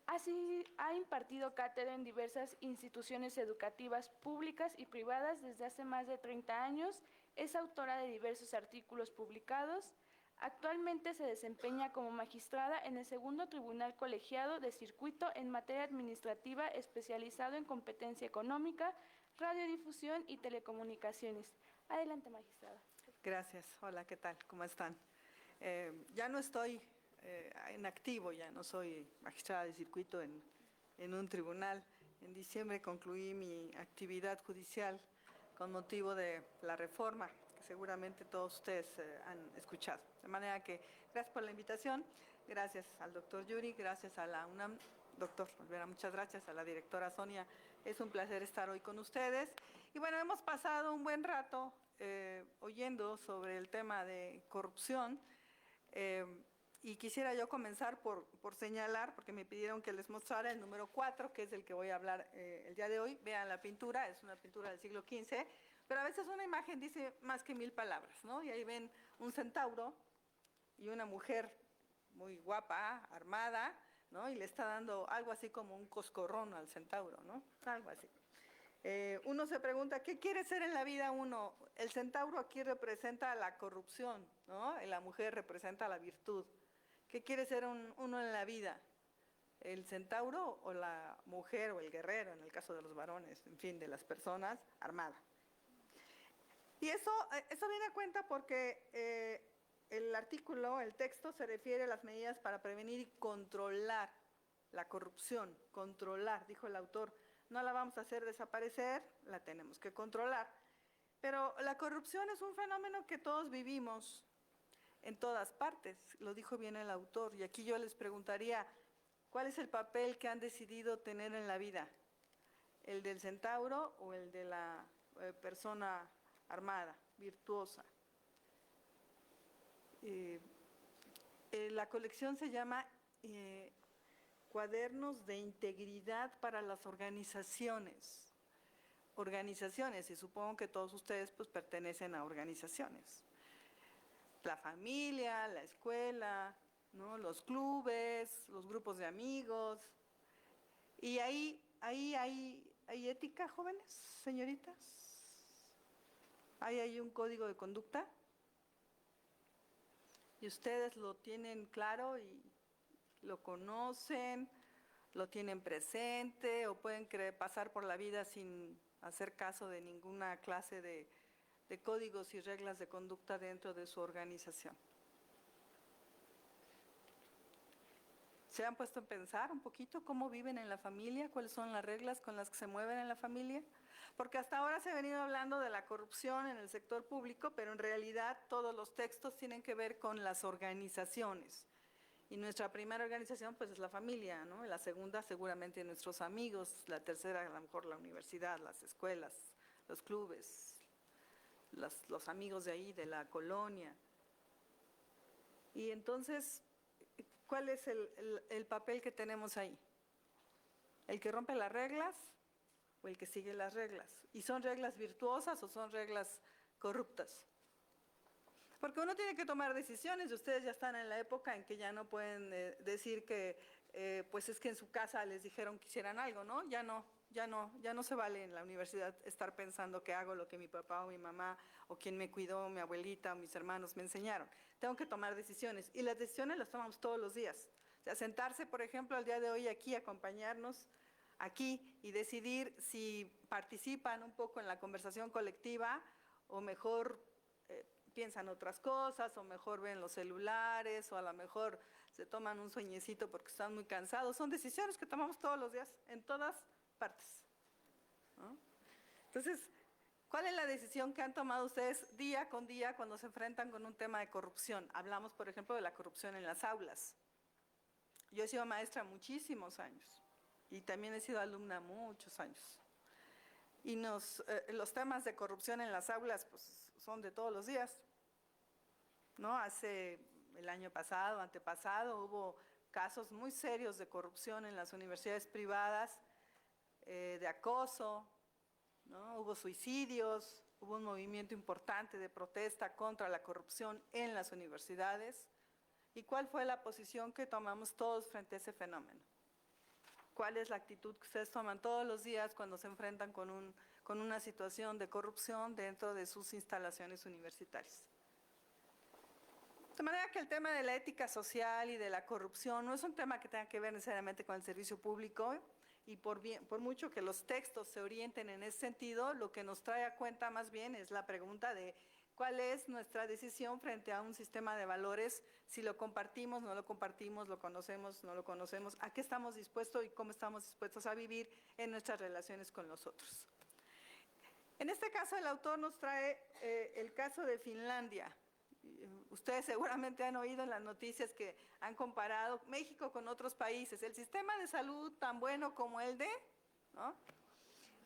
Ha impartido cátedra en diversas instituciones educativas públicas y privadas desde hace más de 30 años, es autora de diversos artículos publicados. Actualmente se desempeña como magistrada en el Segundo Tribunal Colegiado de Circuito en materia administrativa especializado en competencia económica, radiodifusión y telecomunicaciones. Adelante, magistrada. Gracias. Hola, ¿qué tal? ¿Cómo están? Ya no estoy en activo, ya no soy magistrada de circuito en un tribunal. En diciembre concluí mi actividad judicial con motivo de la reforma, que seguramente todos ustedes han escuchado. De manera que, gracias por la invitación, gracias al doctor Yuri, gracias a la UNAM, doctor Olvera, muchas gracias, a la directora Sonia, es un placer estar hoy con ustedes. Y bueno, hemos pasado un buen rato oyendo sobre el tema de corrupción, y quisiera yo comenzar por señalar, porque me pidieron que les mostrara el número 4, que es el que voy a hablar el día de hoy. Vean la pintura, es una pintura del siglo XV, pero a veces una imagen dice más que 1000 palabras, ¿no? Y ahí ven un centauro y una mujer muy guapa, armada, ¿no? Y le está dando algo así como un coscorrón al centauro, ¿no? Algo así. Uno se pregunta, ¿qué quiere ser en la vida uno? El centauro aquí representa la corrupción, ¿no? Y la mujer representa la virtud. ¿Qué quiere ser uno en la vida? ¿El centauro o la mujer o el guerrero, en el caso de los varones, en fin, de las personas, armada? Y eso viene a cuenta porque el artículo, el texto, se refiere a las medidas para prevenir y controlar la corrupción. Controlar, dijo el autor. No la vamos a hacer desaparecer, la tenemos que controlar. Pero la corrupción es un fenómeno que todos vivimos en todas partes, lo dijo bien el autor, y aquí yo les preguntaría, ¿cuál es el papel que han decidido tener en la vida? ¿El del centauro o el de la persona armada, virtuosa? La colección se llama Cuadernos de Integridad para las Organizaciones. Organizaciones, y supongo que todos ustedes pues pertenecen a organizaciones. La familia, la escuela, ¿no? Los clubes, los grupos de amigos. Y ahí hay ética, jóvenes, señoritas. Hay un código de conducta. Y ustedes lo tienen claro y lo conocen, lo tienen presente o pueden pasar por la vida sin hacer caso de ninguna clase de códigos y reglas de conducta dentro de su organización. ¿Se han puesto a pensar un poquito cómo viven en la familia? ¿Cuáles son las reglas con las que se mueven en la familia? Porque hasta ahora se ha venido hablando de la corrupción en el sector público, pero en realidad todos los textos tienen que ver con las organizaciones. Y nuestra primera organización pues es la familia, ¿no? La segunda seguramente nuestros amigos, la tercera a lo mejor la universidad, las escuelas, los clubes, los amigos de ahí, de la colonia. Y entonces, ¿cuál es el papel que tenemos ahí? ¿El que rompe las reglas o el que sigue las reglas? ¿Y son reglas virtuosas o son reglas corruptas? Porque uno tiene que tomar decisiones y ustedes ya están en la época en que ya no pueden decir que pues es que en su casa les dijeron que hicieran algo, ¿no? Ya no se vale en la universidad estar pensando que hago lo que mi papá o mi mamá o quien me cuidó, mi abuelita o mis hermanos me enseñaron. Tengo que tomar decisiones y las decisiones las tomamos todos los días. O sea, sentarse, por ejemplo, al día de hoy aquí, acompañarnos aquí y decidir si participan un poco en la conversación colectiva o mejor piensan otras cosas, o mejor ven los celulares, o a lo mejor se toman un sueñecito porque están muy cansados. Son decisiones que tomamos todos los días, en todas partes, ¿no? Entonces, ¿cuál es la decisión que han tomado ustedes día con día cuando se enfrentan con un tema de corrupción? Hablamos, por ejemplo, de la corrupción en las aulas. Yo he sido maestra muchísimos años, y también he sido alumna muchos años. Y los temas de corrupción en las aulas, pues, son de todos los días, ¿no? Hace el año pasado, antepasado, hubo casos muy serios de corrupción en las universidades privadas, de acoso, ¿no? Hubo suicidios, hubo un movimiento importante de protesta contra la corrupción en las universidades. ¿Y cuál fue la posición que tomamos todos frente a ese fenómeno? ¿Cuál es la actitud que ustedes toman todos los días cuando se enfrentan con una situación de corrupción dentro de sus instalaciones universitarias? De manera que el tema de la ética social y de la corrupción no es un tema que tenga que ver necesariamente con el servicio público, y por mucho que los textos se orienten en ese sentido, lo que nos trae a cuenta más bien es la pregunta de cuál es nuestra decisión frente a un sistema de valores, si lo compartimos, no lo compartimos, lo conocemos, no lo conocemos, a qué estamos dispuestos y cómo estamos dispuestos a vivir en nuestras relaciones con los otros. En este caso, el autor nos trae el caso de Finlandia. Ustedes seguramente han oído en las noticias que han comparado México con otros países. El sistema de salud tan bueno como el de, ¿no?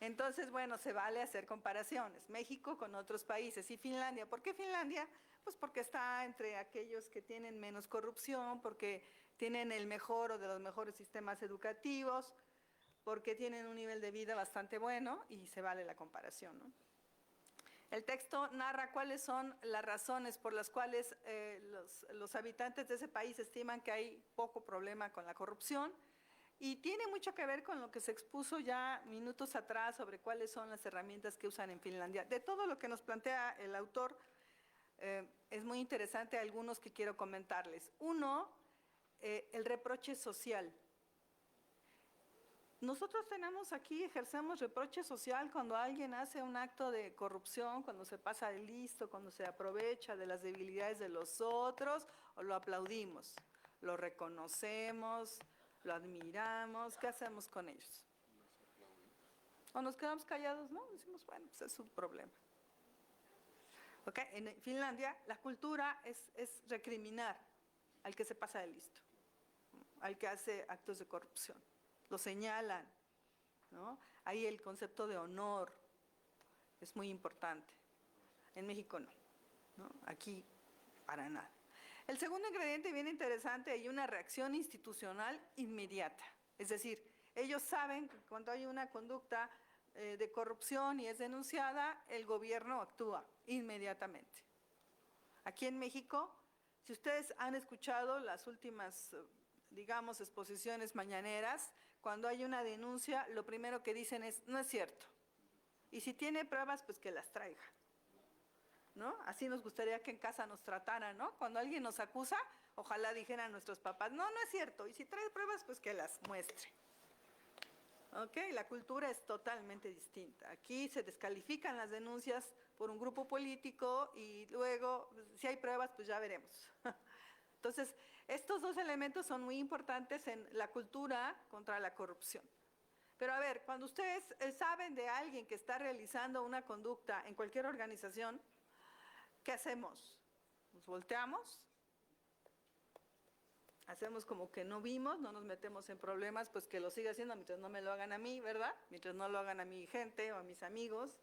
Entonces, bueno, se vale hacer comparaciones. México con otros países y Finlandia. ¿Por qué Finlandia? Pues porque está entre aquellos que tienen menos corrupción, porque tienen el mejor o de los mejores sistemas educativos, porque tienen un nivel de vida bastante bueno y se vale la comparación, ¿no? El texto narra cuáles son las razones por las cuales los habitantes de ese país estiman que hay poco problema con la corrupción, y tiene mucho que ver con lo que se expuso ya minutos atrás sobre cuáles son las herramientas que usan en Finlandia. De todo lo que nos plantea el autor, es muy interesante algunos que quiero comentarles. Uno, el reproche social. Nosotros tenemos aquí, ejercemos reproche social cuando alguien hace un acto de corrupción, cuando se pasa de listo, cuando se aprovecha de las debilidades de los otros, o lo aplaudimos, lo reconocemos, lo admiramos. ¿Qué hacemos con ellos? O nos quedamos callados, ¿no? Decimos, bueno, pues es su problema. ¿Ok? En Finlandia la cultura es recriminar al que se pasa de listo, al que hace actos de corrupción. Lo señalan, ¿no? Ahí el concepto de honor es muy importante. En México no, ¿no? Aquí para nada. El segundo ingrediente bien interesante, hay una reacción institucional inmediata. Es decir, ellos saben que cuando hay una conducta de corrupción y es denunciada, el gobierno actúa inmediatamente. Aquí en México, si ustedes han escuchado las últimas, digamos, exposiciones mañaneras, cuando hay una denuncia, lo primero que dicen es, no es cierto. Y si tiene pruebas, pues que las traiga, ¿no? Así nos gustaría que en casa nos trataran, ¿no? Cuando alguien nos acusa, ojalá dijeran nuestros papás, no, no es cierto. Y si trae pruebas, pues que las muestre. ¿Ok? La cultura es totalmente distinta. Aquí se descalifican las denuncias por un grupo político y luego, si hay pruebas, pues ya veremos. Entonces, estos dos elementos son muy importantes en la cultura contra la corrupción. Pero a ver, cuando ustedes saben de alguien que está realizando una conducta en cualquier organización, ¿qué hacemos? ¿Nos volteamos? Hacemos como que no vimos, no nos metemos en problemas, pues que lo siga haciendo mientras no me lo hagan a mí, ¿verdad? Mientras no lo hagan a mi gente o a mis amigos.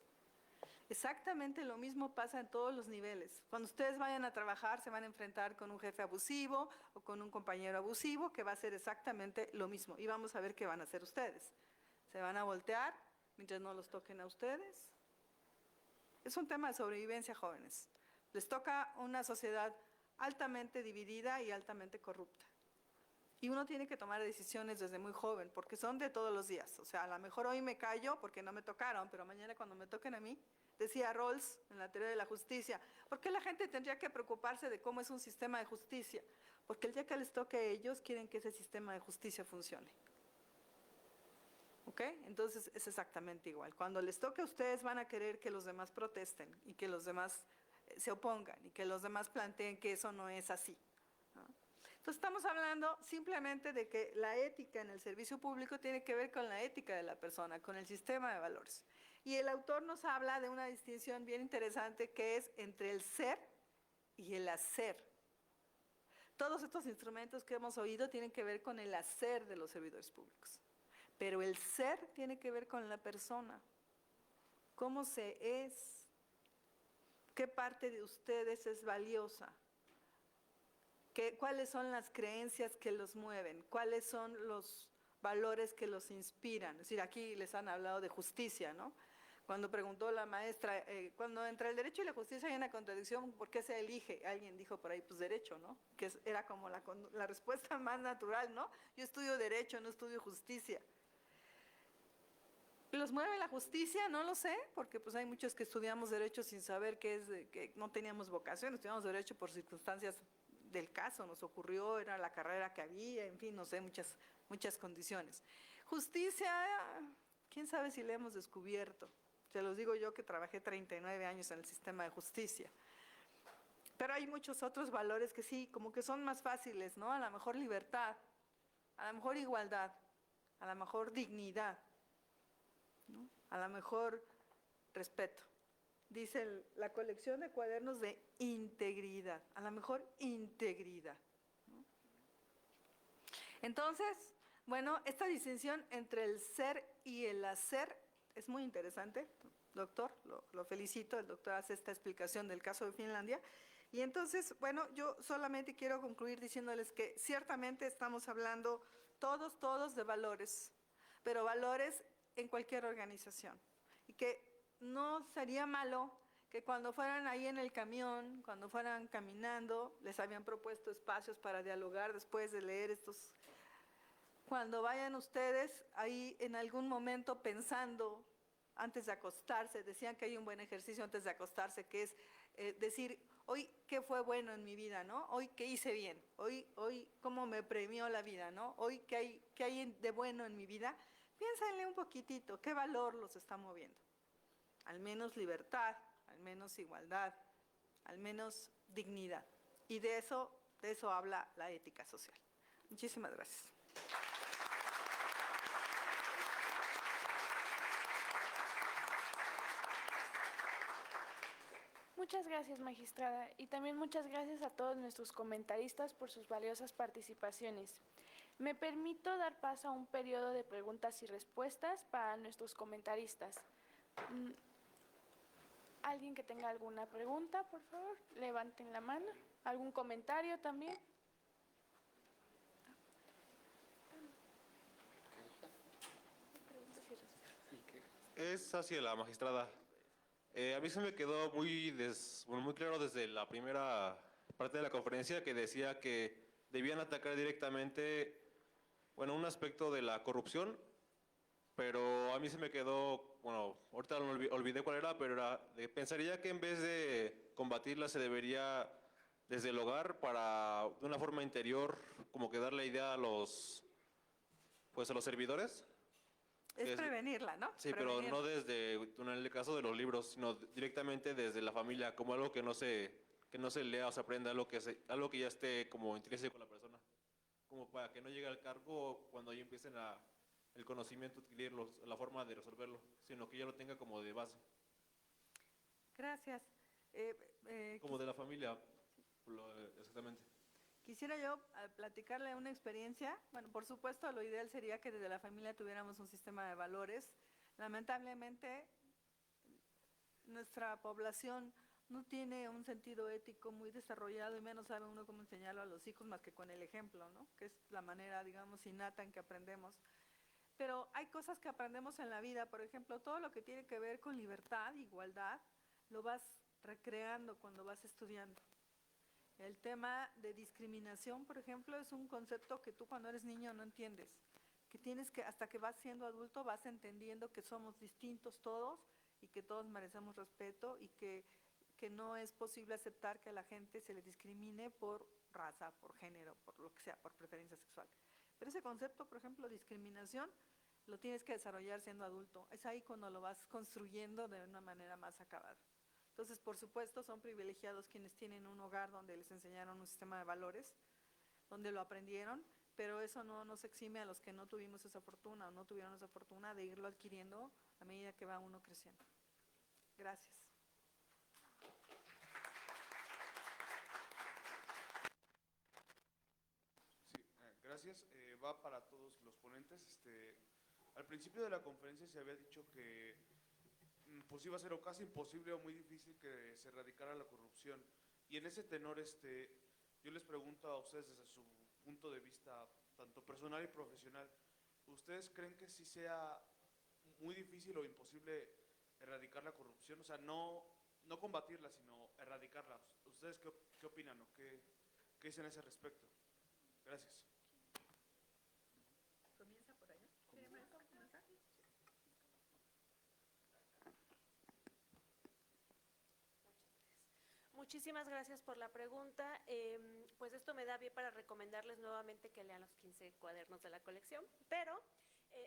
Exactamente lo mismo pasa en todos los niveles. Cuando ustedes vayan a trabajar, se van a enfrentar con un jefe abusivo o con un compañero abusivo que va a hacer exactamente lo mismo. Y vamos a ver qué van a hacer ustedes. ¿Se van a voltear mientras no los toquen a ustedes? Es un tema de sobrevivencia, jóvenes. Les toca una sociedad altamente dividida y altamente corrupta. Y uno tiene que tomar decisiones desde muy joven, porque son de todos los días. O sea, a lo mejor hoy me callo porque no me tocaron, pero mañana cuando me toquen a mí, decía Rawls en la teoría de la justicia, ¿por qué la gente tendría que preocuparse de cómo es un sistema de justicia? Porque el día que les toque a ellos, quieren que ese sistema de justicia funcione. ¿Ok? Entonces es exactamente igual. Cuando les toque a ustedes van a querer que los demás protesten y que los demás se opongan y que los demás planteen que eso no es así, ¿no? Entonces estamos hablando simplemente de que la ética en el servicio público tiene que ver con la ética de la persona, con el sistema de valores. Y el autor nos habla de una distinción bien interesante que es entre el ser y el hacer. Todos estos instrumentos que hemos oído tienen que ver con el hacer de los servidores públicos. Pero el ser tiene que ver con la persona. ¿Cómo se es? ¿Qué parte de ustedes es valiosa? ¿Cuáles son las creencias que los mueven? ¿Cuáles son los valores que los inspiran? Es decir, aquí les han hablado de justicia, ¿no? Cuando preguntó la maestra, cuando entre el derecho y la justicia hay una contradicción, ¿por qué se elige? Alguien dijo por ahí, pues derecho, ¿no? Que era como la respuesta más natural, ¿no? Yo estudio derecho, no estudio justicia. ¿Los mueve la justicia? No lo sé, porque pues hay muchos que estudiamos derecho sin saber que no teníamos vocación, estudiamos derecho por circunstancias del caso, nos ocurrió, era la carrera que había, en fin, no sé, muchas condiciones. Justicia, quién sabe si la hemos descubierto. Se los digo yo que trabajé 39 años en el sistema de justicia. Pero hay muchos otros valores que sí, como que son más fáciles, ¿no? A lo mejor libertad, a lo mejor igualdad, a lo mejor dignidad, ¿no? A lo mejor respeto. Dice la colección de cuadernos de integridad, a lo mejor integridad, ¿no? Entonces, bueno, esta distinción entre el ser y el hacer es muy interesante, doctor, lo felicito, el doctor hace esta explicación del caso de Finlandia. Y entonces, bueno, yo solamente quiero concluir diciéndoles que ciertamente estamos hablando todos de valores, pero valores en cualquier organización. Y que no sería malo que cuando fueran ahí en el camión, cuando fueran caminando, les habían propuesto espacios para dialogar después de leer estos. Cuando vayan ustedes ahí en algún momento pensando, antes de acostarse, decían que hay un buen ejercicio antes de acostarse, que es decir, hoy qué fue bueno en mi vida, ¿no? Hoy qué hice bien, hoy cómo me premió la vida, ¿no? Hoy qué hay de bueno en mi vida. Piénsenle un poquitito, ¿qué valor los está moviendo? Al menos libertad, al menos igualdad, al menos dignidad. Y de eso habla la ética social. Muchísimas gracias. Muchas gracias, magistrada, y también muchas gracias a todos nuestros comentaristas por sus valiosas participaciones. Me permito dar paso a un periodo de preguntas y respuestas para nuestros comentaristas. ¿Alguien que tenga alguna pregunta, por favor? Levanten la mano. ¿Algún comentario también? Es hacia la magistrada. A mí se me quedó muy claro desde la primera parte de la conferencia que decía que debían atacar directamente, bueno, un aspecto de la corrupción, pero a mí se me quedó, bueno, ahorita olvidé cuál era, pero pensaría que en vez de combatirla se debería desde el hogar para, de una forma interior, como que dar la idea a pues a los servidores. Es Es- prevenirla, ¿no? Sí, pero no desde, en el caso de los libros, sino directamente desde la familia, como algo que no se lea o se aprenda, algo que ya esté como intrínseco con la persona, como para que no llegue al cargo cuando ya empiecen el conocimiento, adquirirlo, la forma de resolverlo, sino que ya lo tenga como de base, Gracias. como de la familia, exactamente. Quisiera yo platicarle una experiencia. Bueno, por supuesto, lo ideal sería que desde la familia tuviéramos un sistema de valores. Lamentablemente, nuestra población no tiene un sentido ético muy desarrollado y menos sabe uno cómo enseñarlo a los hijos más que con el ejemplo, ¿no? Que es la manera, digamos, innata en que aprendemos. Pero hay cosas que aprendemos en la vida, por ejemplo, todo lo que tiene que ver con libertad, igualdad, lo vas recreando cuando vas estudiando. El tema de discriminación, por ejemplo, es un concepto que tú cuando eres niño no entiendes, que tienes que, hasta que vas siendo adulto, vas entendiendo que somos distintos todos y que todos merecemos respeto y que no es posible aceptar que a la gente se le discrimine por raza, por género, por lo que sea, por preferencia sexual. Pero ese concepto, por ejemplo, discriminación, lo tienes que desarrollar siendo adulto. Es ahí cuando lo vas construyendo de una manera más acabada. Entonces, por supuesto, son privilegiados quienes tienen un hogar donde les enseñaron un sistema de valores, donde lo aprendieron, pero eso no nos exime a los que no tuvimos esa fortuna o no tuvieron esa fortuna de irlo adquiriendo a medida que va uno creciendo. Gracias. Sí, gracias. Va para todos los ponentes. Al principio de la conferencia se había dicho que pues iba a ser o casi imposible o muy difícil que se erradicara la corrupción. Y en ese tenor, yo les pregunto a ustedes desde su punto de vista, tanto personal y profesional, ¿ustedes creen que sí sea muy difícil o imposible erradicar la corrupción? O sea, no combatirla, sino erradicarla. ¿Ustedes qué opinan o qué dicen a ese respecto? Gracias. ¿Comienza por allá? ¿Quiere maestro comenzar? Muchísimas gracias por la pregunta. Pues esto me da pie para recomendarles nuevamente que lean los 15 cuadernos de la colección, pero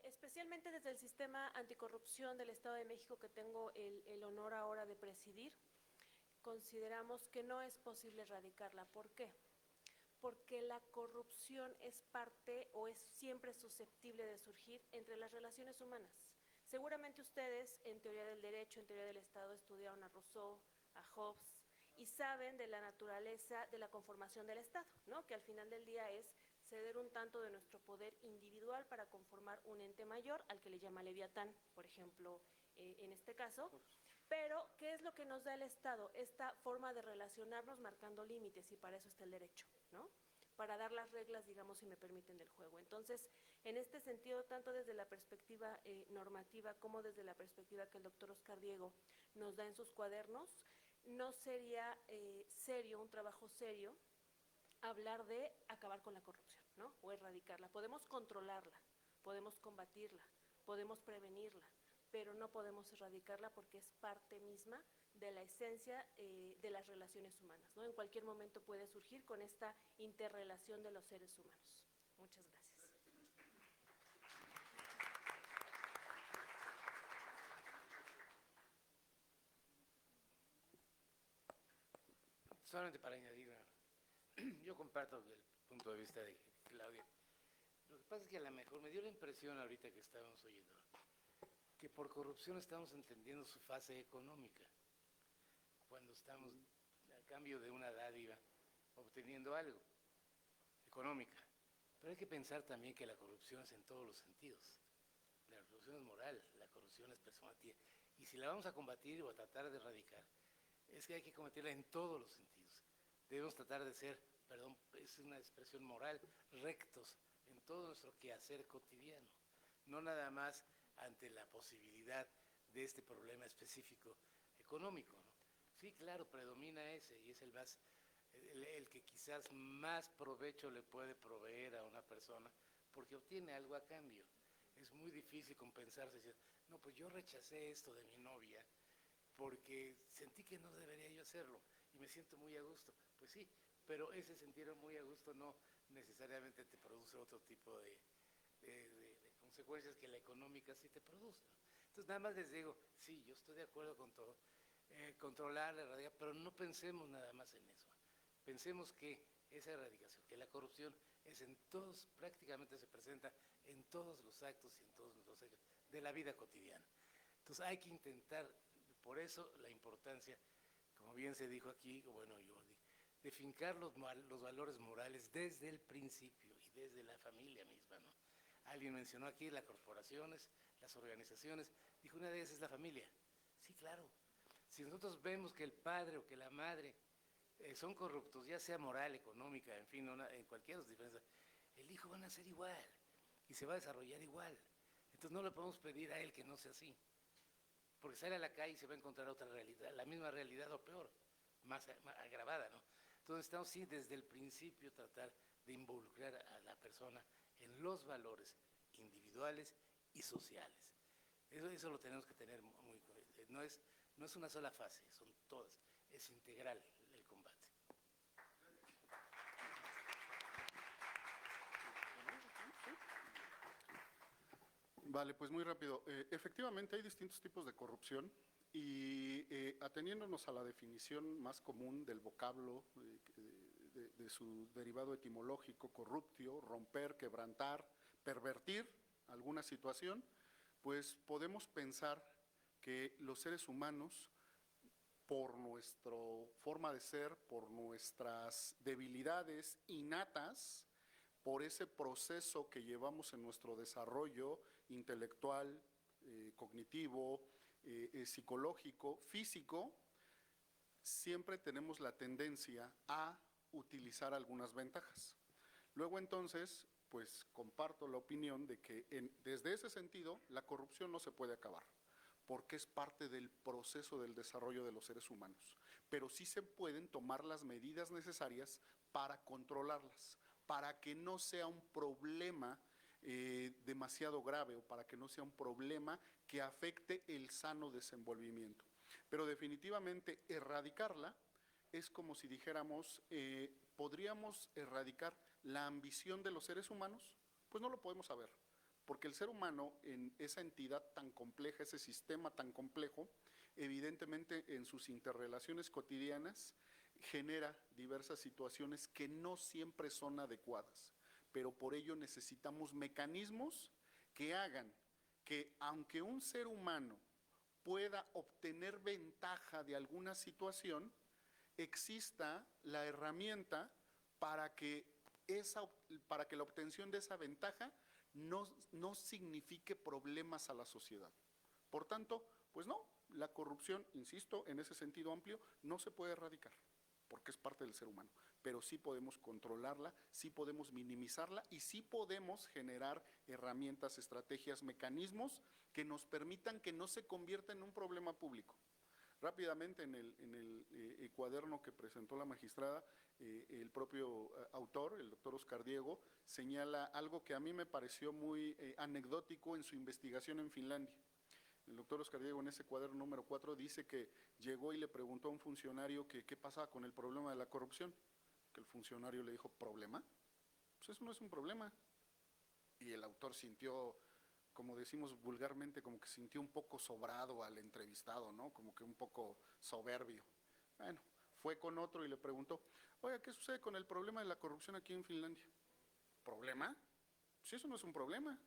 especialmente desde el sistema anticorrupción del Estado de México que tengo el honor ahora de presidir, consideramos que no es posible erradicarla. ¿Por qué? Porque la corrupción es parte o es siempre susceptible de surgir entre las relaciones humanas. Seguramente ustedes en teoría del derecho, en teoría del Estado, estudiaron a Rousseau, a Hobbes, y saben de la naturaleza de la conformación del Estado, ¿no? Que al final del día es ceder un tanto de nuestro poder individual para conformar un ente mayor, al que le llama Leviatán, por ejemplo, en este caso. Pero, ¿qué es lo que nos da el Estado? Esta forma de relacionarnos marcando límites, y para eso está el derecho, ¿no? Para dar las reglas, digamos, si me permiten, del juego. Entonces, en este sentido, tanto desde la perspectiva normativa como desde la perspectiva que el doctor Oscar Diego nos da en sus cuadernos, no sería serio, un trabajo serio, hablar de acabar con la corrupción, ¿no? O erradicarla. Podemos controlarla, podemos combatirla, podemos prevenirla, pero no podemos erradicarla porque es parte misma de la esencia de las relaciones humanas, ¿no? En cualquier momento puede surgir con esta interrelación de los seres humanos. Muchas gracias. Solamente para añadir, yo comparto el punto de vista de Claudia. Lo que pasa es que a lo mejor me dio la impresión ahorita que estábamos oyendo que por corrupción estamos entendiendo su fase económica. cuando estamos a cambio de una dádiva obteniendo algo económica. Pero hay que pensar también que la corrupción es en todos los sentidos. La corrupción es moral, la corrupción es personal. Y si la vamos a combatir o a tratar de erradicar, es que hay que combatirla en todos los sentidos. Debemos tratar de ser, perdón, es una expresión moral, rectos en todo nuestro quehacer cotidiano. No nada más ante la posibilidad de este problema específico económico, ¿no? Sí, claro, predomina ese y es el que quizás más provecho le puede proveer a una persona porque obtiene algo a cambio. Es muy difícil compensarse y decir, no, pues yo rechacé esto de mi novia porque sentí que no debería yo hacerlo y me siento muy a gusto. Pues sí, pero ese sentir muy a gusto no necesariamente te produce otro tipo de consecuencias que la económica sí te produce, ¿no? Entonces nada más les digo, sí, yo estoy de acuerdo con todo, controlar, erradicar, pero no pensemos nada más en eso. Pensemos que esa erradicación, que la corrupción es en todos, prácticamente se presenta en todos los actos y en todos los hechos de la vida cotidiana. Entonces hay que intentar, por eso la importancia, como bien se dijo aquí, bueno, Jordi, de fincar los valores morales desde el principio y desde la familia misma, ¿no? Alguien mencionó aquí las corporaciones, las organizaciones, dijo una de ellas es la familia. Sí, claro. Si nosotros vemos que el padre o que la madre son corruptos, ya sea moral, económica, en fin, en cualquiera de las diferencias, el hijo va a nacer igual y se va a desarrollar igual. Entonces no le podemos pedir a él que no sea así, porque sale a la calle y se va a encontrar otra realidad, la misma realidad o peor, más agravada, ¿no? Entonces estamos sí desde el principio tratar de involucrar a la persona en los valores individuales y sociales. Eso lo tenemos que tener muy claro. No es una sola fase, son todas, es integral el combate. Vale, pues muy rápido. Efectivamente hay distintos tipos de corrupción y ateniéndonos a la definición más común del vocablo, de su derivado etimológico, corruptio, romper, quebrantar, pervertir alguna situación, pues podemos pensar que los seres humanos, por nuestra forma de ser, por nuestras debilidades innatas, por ese proceso que llevamos en nuestro desarrollo intelectual, cognitivo, psicológico, físico, siempre tenemos la tendencia a utilizar algunas ventajas. Luego entonces, pues comparto la opinión de que desde ese sentido la corrupción no se puede acabar, porque es parte del proceso del desarrollo de los seres humanos, pero sí se pueden tomar las medidas necesarias para controlarlas, para que no sea un problema demasiado grave o para que no sea un problema que afecte el sano desenvolvimiento. Pero definitivamente erradicarla es como si dijéramos, ¿podríamos erradicar la ambición de los seres humanos? Pues no lo podemos saber, porque el ser humano en esa entidad tan compleja, ese sistema tan complejo, evidentemente en sus interrelaciones cotidianas genera diversas situaciones que no siempre son adecuadas, pero por ello necesitamos mecanismos que hagan que aunque un ser humano pueda obtener ventaja de alguna situación, exista la herramienta para que la obtención de esa ventaja no signifique problemas a la sociedad. Por tanto, pues no, la corrupción, insisto, en ese sentido amplio, no se puede erradicar, porque es parte del ser humano, pero sí podemos controlarla, sí podemos minimizarla y sí podemos generar herramientas, estrategias, mecanismos que nos permitan que no se convierta en un problema público. Rápidamente en el cuaderno que presentó la magistrada, el propio autor, el doctor Oscar Diego, señala algo que a mí me pareció muy anecdótico en su investigación en Finlandia. El doctor Oscar Diego en ese cuaderno número 4 dice que llegó y le preguntó a un funcionario que qué pasaba con el problema de la corrupción. Que el funcionario le dijo, ¿problema? Pues eso no es un problema. Y el autor sintió, como decimos vulgarmente, como que sintió un poco sobrado al entrevistado, ¿no? Como que un poco soberbio. Bueno, fue con otro y le preguntó, oiga, ¿qué sucede con el problema de la corrupción aquí en Finlandia? ¿Problema? Pues eso no es un problema.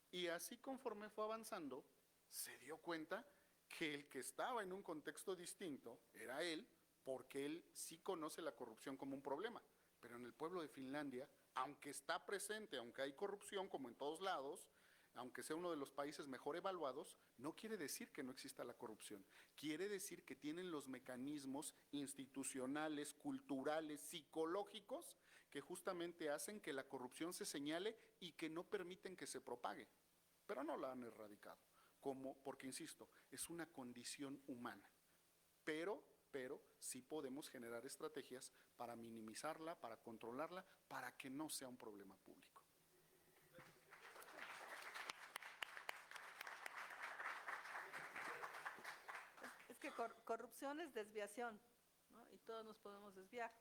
Y así conforme fue avanzando, se dio cuenta que el que estaba en un contexto distinto era él, porque él sí conoce la corrupción como un problema. Pero en el pueblo de Finlandia, aunque está presente, aunque hay corrupción como en todos lados, aunque sea uno de los países mejor evaluados, no quiere decir que no exista la corrupción. Quiere decir que tienen los mecanismos institucionales, culturales, psicológicos, que justamente hacen que la corrupción se señale y que no permiten que se propague. Pero no la han erradicado, porque insisto, es una condición humana. Pero sí podemos generar estrategias para minimizarla, para controlarla, para que no sea un problema público. Es que corrupción es desviación, ¿no? Y todos nos podemos desviar.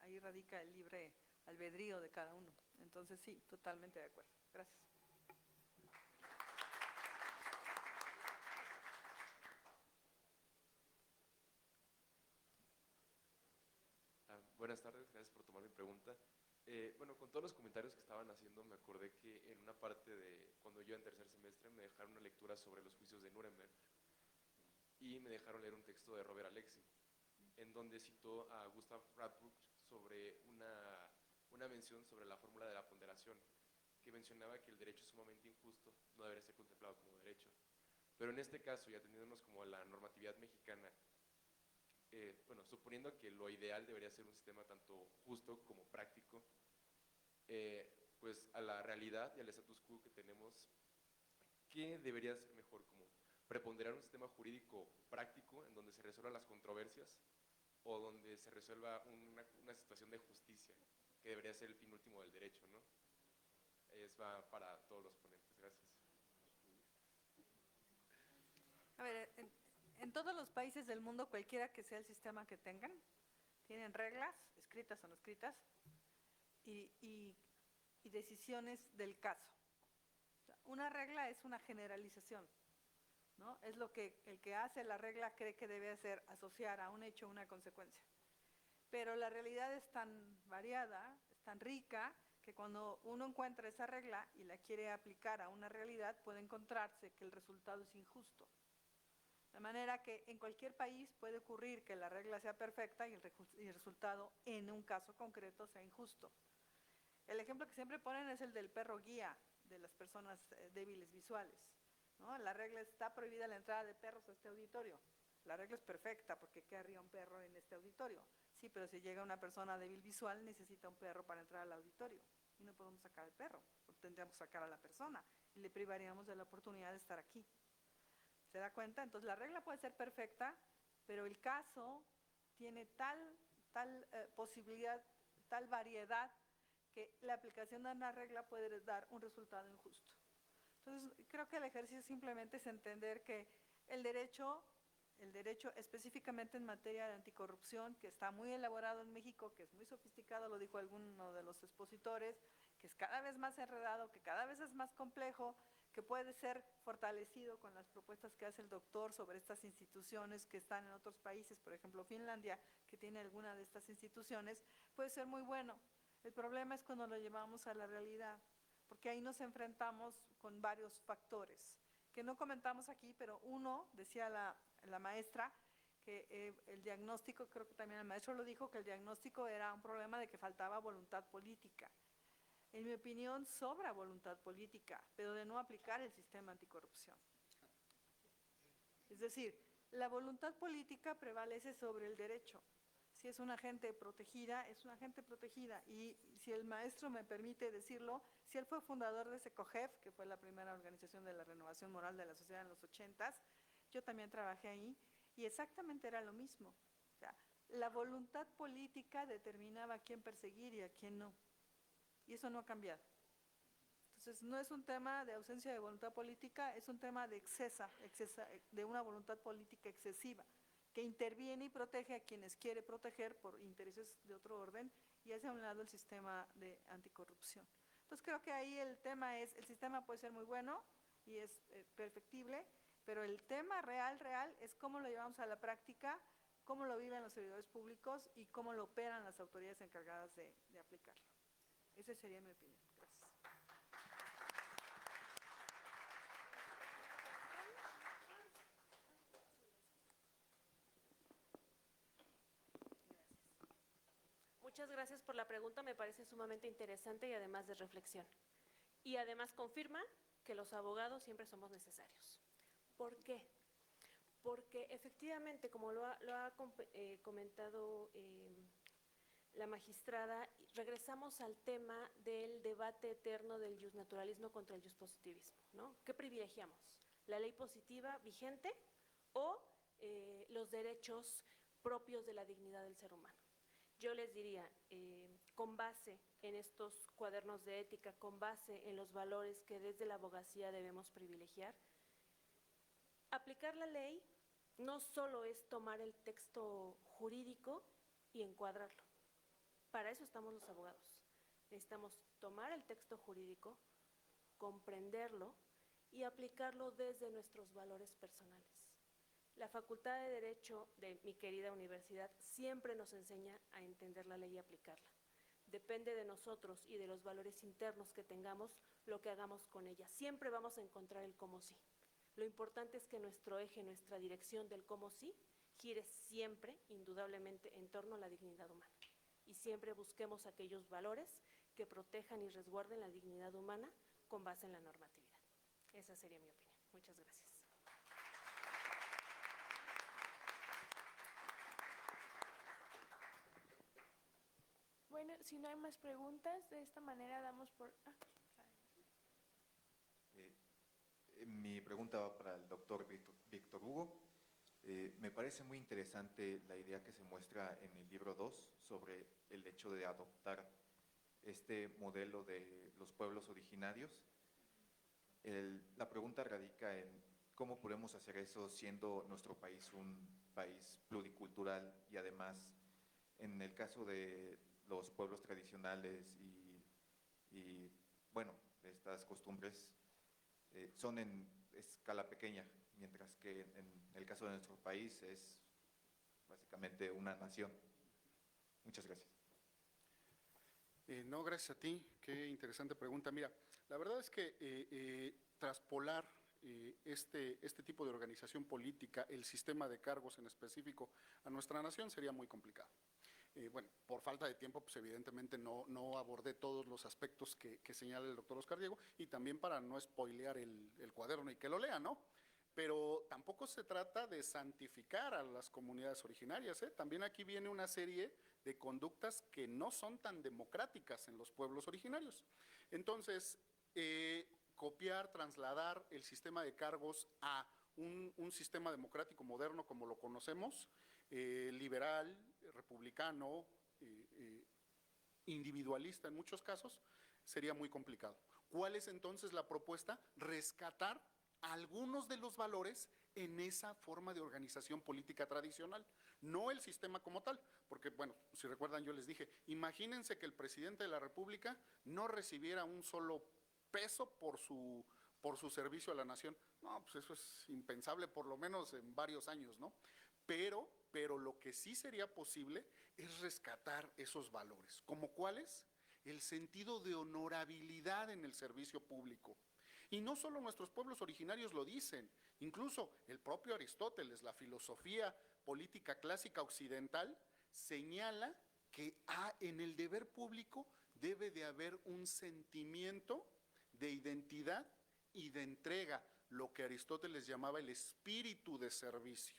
Ahí radica el libre albedrío de cada uno. Entonces sí, totalmente de acuerdo. Gracias. Buenas tardes, gracias por tomar mi pregunta. Bueno, con todos los comentarios que estaban haciendo, me acordé que en una parte de cuando yo en tercer semestre me dejaron una lectura sobre los juicios de Nuremberg y me dejaron leer un texto de Robert Alexy, en donde citó a Gustav Radbruch sobre una mención sobre la fórmula de la ponderación, que mencionaba que el derecho sumamente injusto no debería ser contemplado como derecho. Pero en este caso, y atendiéndonos como a la normatividad mexicana, bueno, suponiendo que lo ideal debería ser un sistema tanto justo como práctico, pues a la realidad y al status quo que tenemos, ¿qué debería ser mejor? ¿Como preponderar un sistema jurídico práctico en donde se resuelvan las controversias o donde se resuelva una situación de justicia, que debería ser el fin último del derecho, ¿no? Va para todos los ponentes. Gracias. A ver, en todos los países del mundo, cualquiera que sea el sistema que tengan, tienen reglas, escritas o no escritas, y decisiones del caso. O sea, una regla es una generalización, ¿no? Es lo que el que hace la regla cree que debe hacer, asociar a un hecho una consecuencia. Pero la realidad es tan variada, es tan rica, que cuando uno encuentra esa regla y la quiere aplicar a una realidad, puede encontrarse que el resultado es injusto. De manera que en cualquier país puede ocurrir que la regla sea perfecta y el resultado en un caso concreto sea injusto. El ejemplo que siempre ponen es el del perro guía de las personas débiles visuales, ¿no? La regla está prohibida la entrada de perros a este auditorio. La regla es perfecta porque ¿qué haría un perro en este auditorio? Sí, pero si llega una persona débil visual necesita un perro para entrar al auditorio y no podemos sacar al perro, tendríamos que sacar a la persona y le privaríamos de la oportunidad de estar aquí. ¿Se da cuenta? Entonces la regla puede ser perfecta, pero el caso tiene tal posibilidad, tal variedad, que la aplicación de una regla puede dar un resultado injusto. Entonces creo que el ejercicio simplemente es entender que el derecho específicamente en materia de anticorrupción, que está muy elaborado en México, que es muy sofisticado, lo dijo alguno de los expositores, que es cada vez más enredado, que cada vez es más complejo, que puede ser fortalecido con las propuestas que hace el doctor sobre estas instituciones que están en otros países, por ejemplo Finlandia, que tiene alguna de estas instituciones, puede ser muy bueno. El problema es cuando lo llevamos a la realidad, porque ahí nos enfrentamos con varios factores, que no comentamos aquí, pero uno, decía la maestra, que el diagnóstico, creo que también el maestro lo dijo, que el diagnóstico era un problema de que faltaba voluntad política. En mi opinión, sobra voluntad política, pero de no aplicar el sistema anticorrupción. Es decir, la voluntad política prevalece sobre el derecho. Si es una gente protegida, es una gente protegida. Y si el maestro me permite decirlo, si él fue fundador de SECOGEF, que fue la primera organización de la renovación moral de la sociedad en los 80s, yo también trabajé ahí, y exactamente era lo mismo. O sea, la voluntad política determinaba a quién perseguir y a quién no. Y eso no ha cambiado. Entonces, no es un tema de ausencia de voluntad política, es un tema de de una voluntad política excesiva, que interviene y protege a quienes quiere proteger por intereses de otro orden y hace a un lado el sistema de anticorrupción. Entonces, creo que ahí el tema es, el sistema puede ser muy bueno y es perfectible, pero el tema real es cómo lo llevamos a la práctica, cómo lo viven los servidores públicos y cómo lo operan las autoridades encargadas de aplicarlo. Esa sería mi opinión. Gracias. Muchas gracias por la pregunta, me parece sumamente interesante y además de reflexión. Y además confirma que los abogados siempre somos necesarios. ¿Por qué? Porque efectivamente, como lo ha comentado la magistrada, regresamos al tema del debate eterno del justnaturalismo contra el justpositivismo, ¿no? ¿Qué privilegiamos? ¿La ley positiva vigente o los derechos propios de la dignidad del ser humano? Yo les diría, con base en estos cuadernos de ética, con base en los valores que desde la abogacía debemos privilegiar, aplicar la ley no solo es tomar el texto jurídico y encuadrarlo. Para eso estamos los abogados. Necesitamos tomar el texto jurídico, comprenderlo y aplicarlo desde nuestros valores personales. La Facultad de Derecho de mi querida universidad siempre nos enseña a entender la ley y aplicarla. Depende de nosotros y de los valores internos que tengamos lo que hagamos con ella. Siempre vamos a encontrar el cómo sí. Lo importante es que nuestro eje, nuestra dirección del cómo sí, gire siempre, indudablemente, en torno a la dignidad humana. Y siempre busquemos aquellos valores que protejan y resguarden la dignidad humana con base en la normatividad. Esa sería mi opinión. Muchas gracias. Bueno, si no hay más preguntas, de esta manera damos por... Mi pregunta va para el doctor Víctor Hugo. Me parece muy interesante la idea que se muestra en el libro 2 sobre el hecho de adoptar este modelo de los pueblos originarios. La pregunta radica en cómo podemos hacer eso siendo nuestro país un país pluricultural y además, en el caso de los pueblos tradicionales y bueno, estas costumbres son en escala pequeña, mientras que en el caso de nuestro país es básicamente una nación. Muchas gracias. No, gracias a ti. Qué interesante pregunta. Mira, la verdad es que traspolar este tipo de organización política, el sistema de cargos en específico, a nuestra nación sería muy complicado. Bueno, por falta de tiempo, pues evidentemente no abordé todos los aspectos que señala el doctor Oscar Diego, y también para no spoilear el cuaderno y que lo lean, ¿no? Pero tampoco se trata de santificar a las comunidades originarias, ¿eh? También aquí viene una serie de conductas que no son tan democráticas en los pueblos originarios. Entonces, copiar, trasladar el sistema de cargos a un sistema democrático moderno como lo conocemos, liberal, republicano, individualista en muchos casos, sería muy complicado. ¿Cuál es entonces la propuesta? Rescatar algunos de los valores en esa forma de organización política tradicional, no el sistema como tal, porque bueno, si recuerdan yo les dije, imagínense que el presidente de la República no recibiera un solo peso por su servicio a la nación. No, pues eso es impensable, por lo menos en varios años, ¿no? Pero lo que sí sería posible es rescatar esos valores. ¿Como cuáles? El sentido de honorabilidad en el servicio público. Y no solo nuestros pueblos originarios lo dicen, incluso el propio Aristóteles, la filosofía política clásica occidental, señala que en el deber público debe de haber un sentimiento de identidad y de entrega, lo que Aristóteles llamaba el espíritu de servicio,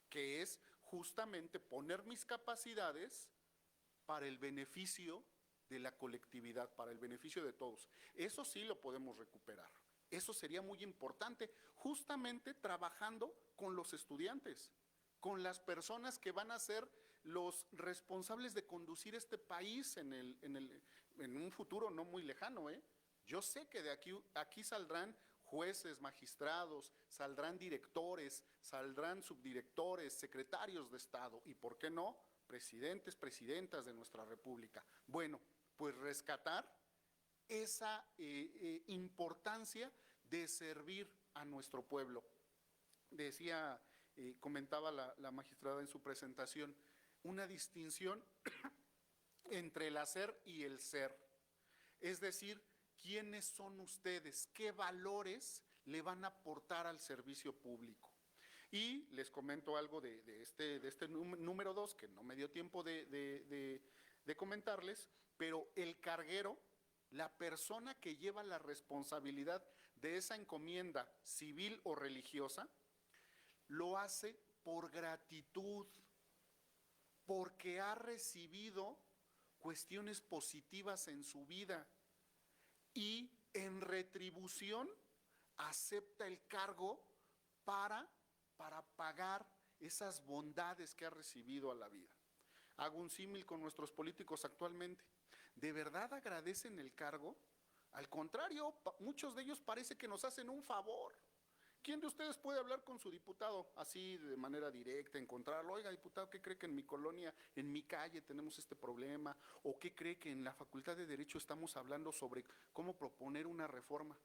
que es justamente poner mis capacidades para el beneficio de la colectividad, para el beneficio de todos. Eso sí lo podemos recuperar. Eso sería muy importante, justamente trabajando con los estudiantes, con las personas que van a ser los responsables de conducir este país en un futuro no muy lejano, ¿eh? Yo sé que de aquí saldrán jueces, magistrados, saldrán directores, saldrán subdirectores, secretarios de Estado y, ¿por qué no?, presidentes, presidentas de nuestra República. Bueno, pues rescatar esa importancia de servir a nuestro pueblo. Comentaba la magistrada en su presentación, una distinción entre el hacer y el ser. Es decir, ¿quiénes son ustedes? ¿Qué valores le van a aportar al servicio público? Y les comento algo de este número 2, que no me dio tiempo de de comentarles, pero el carguero, la persona que lleva la responsabilidad de esa encomienda civil o religiosa, lo hace por gratitud, porque ha recibido cuestiones positivas en su vida y en retribución acepta el cargo para pagar esas bondades que ha recibido a la vida. Hago un símil con nuestros políticos actualmente. ¿De verdad agradecen el cargo? Al contrario, muchos de ellos parece que nos hacen un favor. ¿Quién de ustedes puede hablar con su diputado así de manera directa, encontrarlo? Oiga, diputado, ¿qué cree que en mi colonia, en mi calle tenemos este problema? ¿O qué cree que en la Facultad de Derecho estamos hablando sobre cómo proponer una reforma?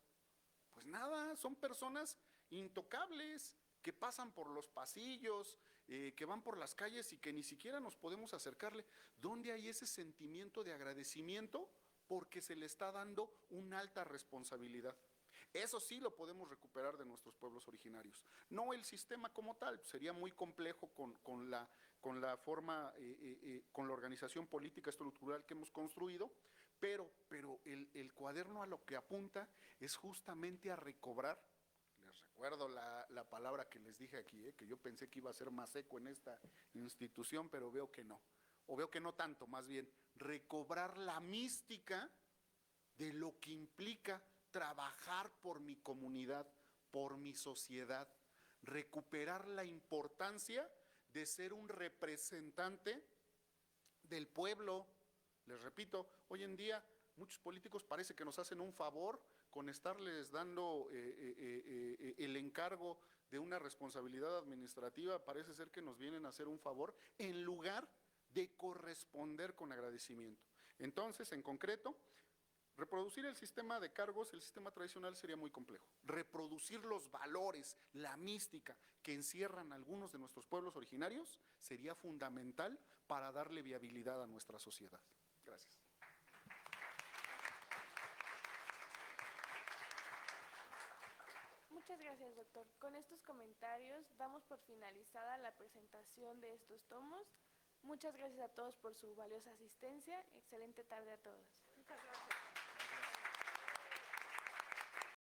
Pues nada, son personas intocables que pasan por los pasillos, que van por las calles y que ni siquiera nos podemos acercarle. ¿Dónde hay ese sentimiento de agradecimiento? Porque se le está dando una alta responsabilidad. Eso sí lo podemos recuperar de nuestros pueblos originarios. No el sistema como tal, sería muy complejo con la forma, con la organización política estructural que hemos construido, pero el cuaderno a lo que apunta es justamente a recobrar. Les recuerdo la palabra que les dije aquí, que yo pensé que iba a ser más eco en esta institución, pero veo que no. O veo que no tanto, más bien, recobrar la mística de lo que implica trabajar por mi comunidad, por mi sociedad, recuperar la importancia de ser un representante del pueblo. Les repito, hoy en día muchos políticos parece que nos hacen un favor con estarles dando el encargo de una responsabilidad administrativa, parece ser que nos vienen a hacer un favor en lugar de corresponder con agradecimiento. Entonces, en concreto, reproducir el sistema de cargos, el sistema tradicional sería muy complejo. Reproducir los valores, la mística que encierran algunos de nuestros pueblos originarios sería fundamental para darle viabilidad a nuestra sociedad. Gracias. Muchas gracias, doctor. Con estos comentarios damos por finalizada la presentación de estos tomos. Muchas gracias a todos por su valiosa asistencia. Excelente tarde a todos. Muchas gracias.